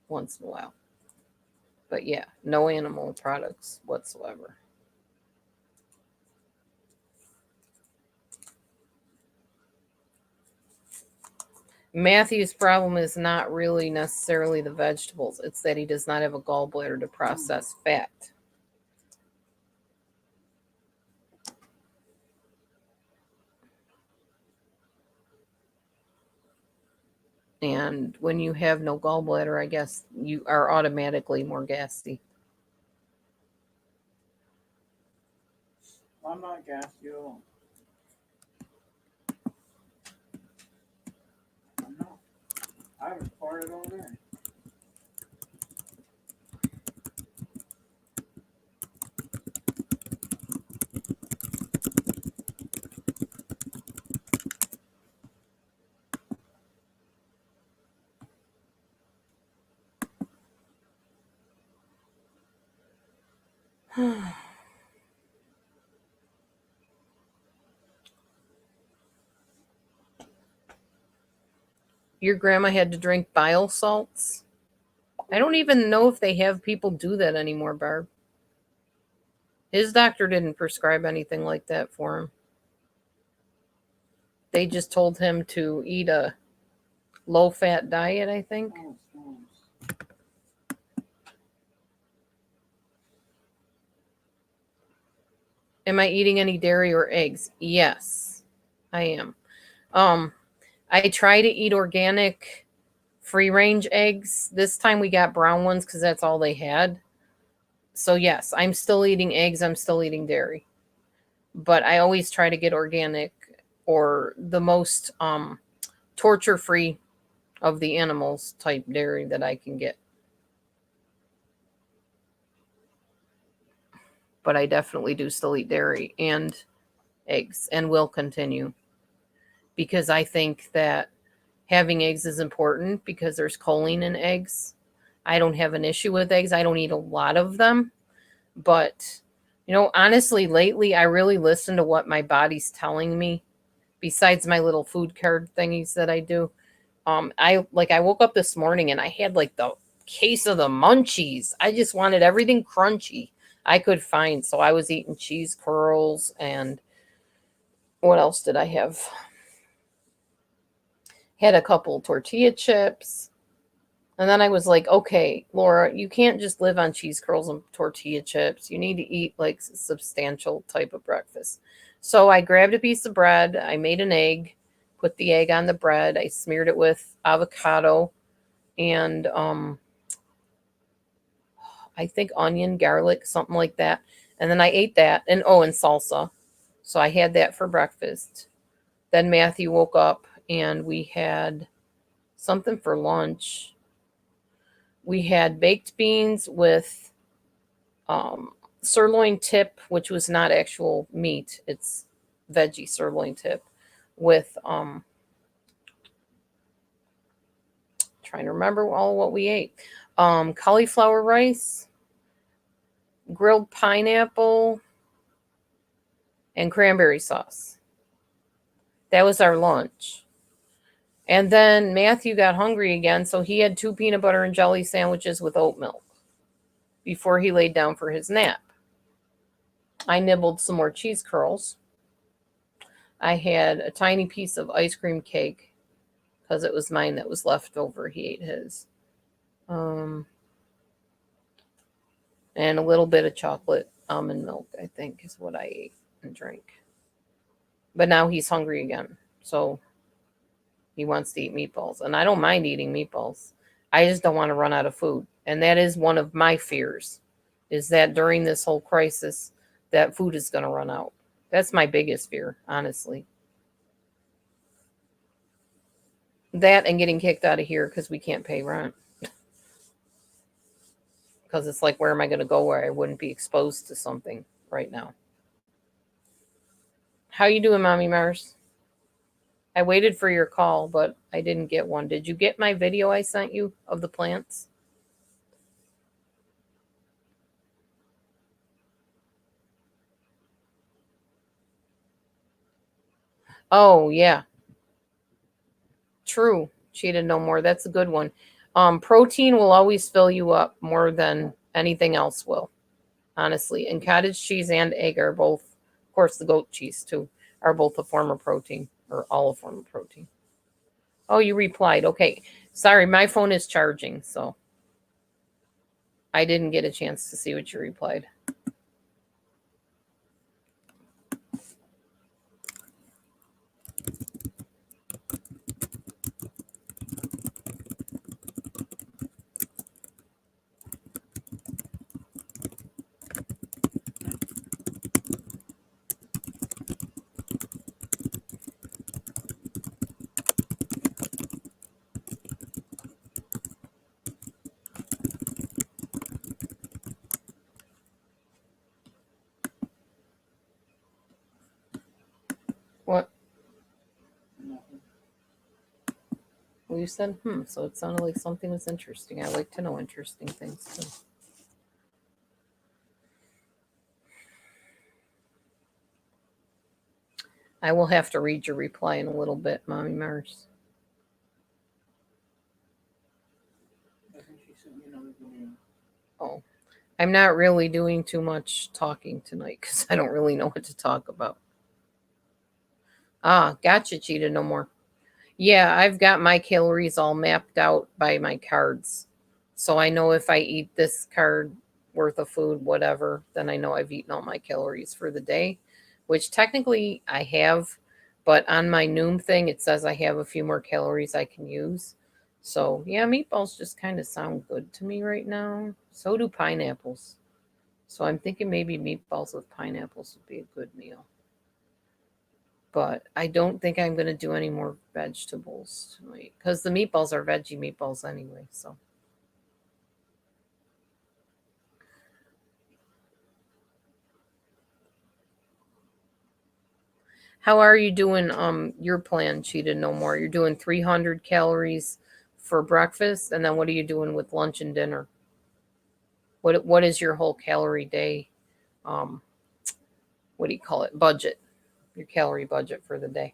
once in a while. But yeah, no animal products whatsoever. Matthew's problem is not really necessarily the vegetables. It's that he does not have a gallbladder to process fat. And when you have no gallbladder, I guess you are automatically more gassy. I'm not gassy at all. I'm not. I haven't farted all day. Your grandma had to drink bile salts. I don't even know if they have people do that anymore, Barb. His doctor didn't prescribe anything like that for him. They just told him to eat a low fat diet, I think. Am I eating any dairy or eggs? Yes, I am. I try to eat organic free range eggs. This time we got brown ones because that's all they had. So yes, I'm still eating eggs. I'm still eating dairy. But I always try to get organic or the most torture free of the animals type dairy that I can get. But I definitely do still eat dairy and eggs and will continue because I think that having eggs is important because there's choline in eggs. I don't have an issue with eggs. I don't eat a lot of them, but honestly, lately I really listen to what my body's telling me besides my little food card thingies that I do. I woke up this morning and I had like the case of the munchies. I just wanted everything crunchy I could find. So I was eating cheese curls and what else did I have? Had a couple tortilla chips. And then I was like, okay, Laura, you can't just live on cheese curls and tortilla chips. You need to eat like substantial type of breakfast. So I grabbed a piece of bread. I made an egg, put the egg on the bread. I smeared it with avocado and I think onion, garlic, something like that. And then I ate that and salsa. So I had that for breakfast. Then Matthew woke up and we had something for lunch. We had baked beans with sirloin tip, which was not actual meat. It's veggie sirloin tip with trying to remember all what we ate. Cauliflower rice, grilled pineapple, and cranberry sauce. That was our lunch. And then Matthew got hungry again, so he had 2 peanut butter and jelly sandwiches with oat milk before he laid down for his nap. I nibbled some more cheese curls. I had a tiny piece of ice cream cake because it was mine that was left over. He ate his. And a little bit of chocolate almond milk, I think, is what I ate and drank. But now he's hungry again. So he wants to eat meatballs. And I don't mind eating meatballs. I just don't want to run out of food. And that is one of my fears, is that during this whole crisis, that food is going to run out. That's my biggest fear, honestly. That and getting kicked out of here because we can't pay rent. Because it's like, where am I going to go where I wouldn't be exposed to something right now? How you doing, Mommy Mars? I waited for your call, but I didn't get one. Did you get my video I sent you of the plants? Oh, yeah. True. Cheated no more. That's a good one. Protein will always fill you up more than anything else will, honestly. And cottage cheese and egg are both, of course, the goat cheese too, are both a form of protein, or all a form of protein. Oh, you replied. Okay. Sorry, my phone is charging, so I didn't get a chance to see what you replied. What? Nothing. Well, you said, so it sounded like something was interesting. I like to know interesting things too. I will have to read your reply in a little bit, Mommy Mars. I think she sent me another video. Oh, I'm not really doing too much talking tonight because I don't really know what to talk about. Ah, gotcha, Cheetah, no more. Yeah, I've got my calories all mapped out by my cards. So I know if I eat this card worth of food, whatever, then I know I've eaten all my calories for the day, which technically I have, But on my Noom thing, it says I have a few more calories I can use. So, yeah, meatballs just kind of sound good to me right now. So do pineapples. So I'm thinking maybe meatballs with pineapples would be a good meal. But I don't think I'm going to do any more vegetables tonight because the meatballs are veggie meatballs anyway. So how are you doing your plan, Cheetah No More? You're doing 300 calories for breakfast, and then what are you doing with lunch and dinner? What is your whole calorie day um what do you call it? Budget. Your calorie budget for the day.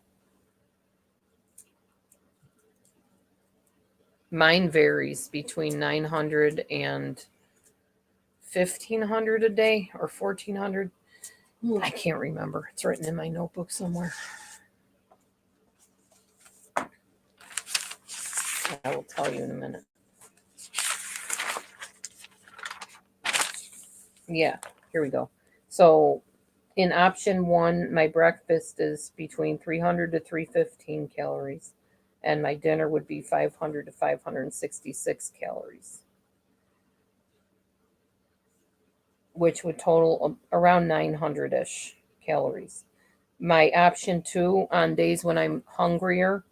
Mine varies between 900 and 1500 a day or 1400. I can't remember. It's written in my notebook somewhere. I will tell you in a minute. Yeah, here we go. So in option 1, my breakfast is between 300 to 315 calories, and my dinner would be 500 to 566 calories, which would total around 900-ish calories. My option 2, on days when I'm hungrier,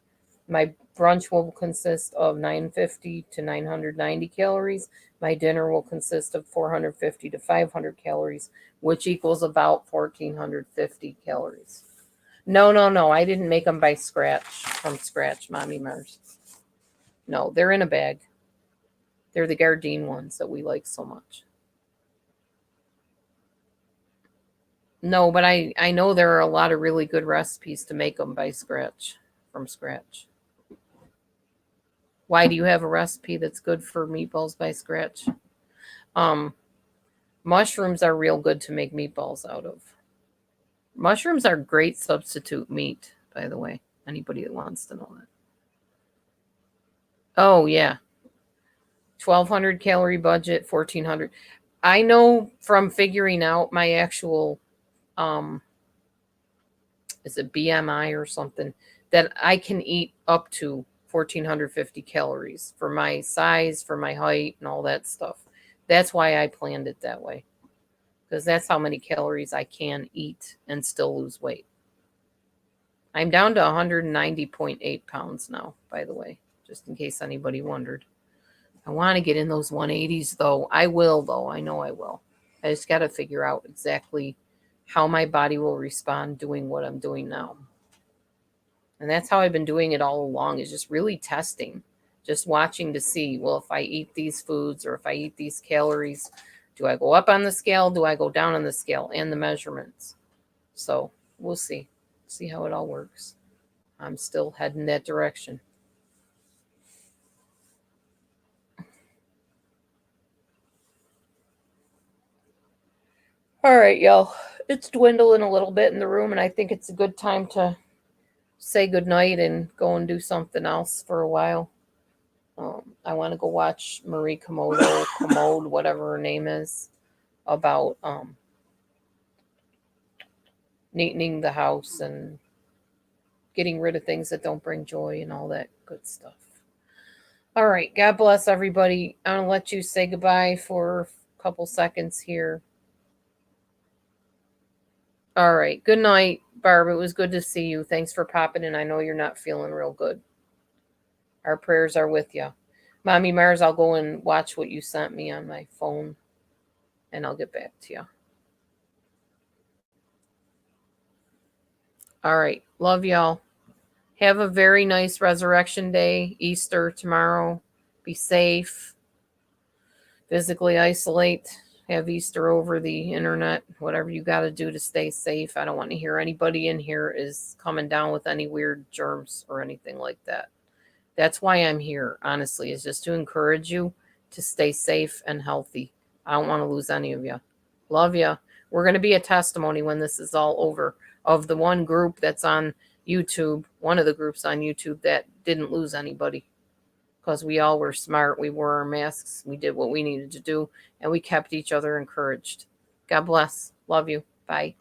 my brunch will consist of 950 to 990 calories. My dinner will consist of 450 to 500 calories, which equals about 1450 calories. No. I didn't make them from scratch, Mommy Mars. No, they're in a bag. They're the Gardein ones that we like so much. No, but I know there are a lot of really good recipes to make them from scratch. Why do you have a recipe that's good for meatballs by scratch? Um, Mushrooms are real good to make meatballs out of. Mushrooms are great substitute meat, by the way. Anybody that wants to know that. Oh yeah, 1,200 calorie budget, 1,400. I know from figuring out my actual um is it BMI or something, that I can eat up to 1,450 calories for my size, for my height, and all that stuff. That's why I planned it that way, because that's how many calories I can eat and still lose weight. I'm down to 190.8 pounds now, by the way, just in case anybody wondered. I want to get in those 180s, though. I will, though. I know I will. I just got to figure out exactly how my body will respond doing what I'm doing now. And that's how I've been doing it all along, is just really testing, just watching to see, well, if I eat these foods or if I eat these calories, do I go up on the scale? Do I go down on the scale? And the measurements. So we'll see how it all works. I'm still heading that direction. All right, y'all. It's dwindling a little bit in the room, and I think it's a good time to say goodnight and go and do something else for a while. I want to go watch Marie Commode, whatever her name is, about neatening the house and getting rid of things that don't bring joy and all that good stuff. All right. God bless everybody. I'm going to let you say goodbye for a couple seconds here. All right. Good night, Barb. It was good to see you. Thanks for popping in. I know you're not feeling real good. Our prayers are with you. Mommy Mars, I'll go and watch what you sent me on my phone, and I'll get back to you. All right. Love y'all. Have a very nice Resurrection Day, Easter tomorrow. Be safe. Physically isolate. Have Easter over the internet. Whatever you got to do to stay safe. I don't want to hear anybody in here is coming down with any weird germs or anything like that. That's why I'm here, honestly, is just to encourage you to stay safe and healthy. I don't want to lose any of you. Love you. We're going to be a testimony when this is all over of the one group that's on YouTube, one of the groups on YouTube that didn't lose anybody, because we all were smart. We wore our masks. We did what we needed to do, and we kept each other encouraged. God bless. Love you. Bye.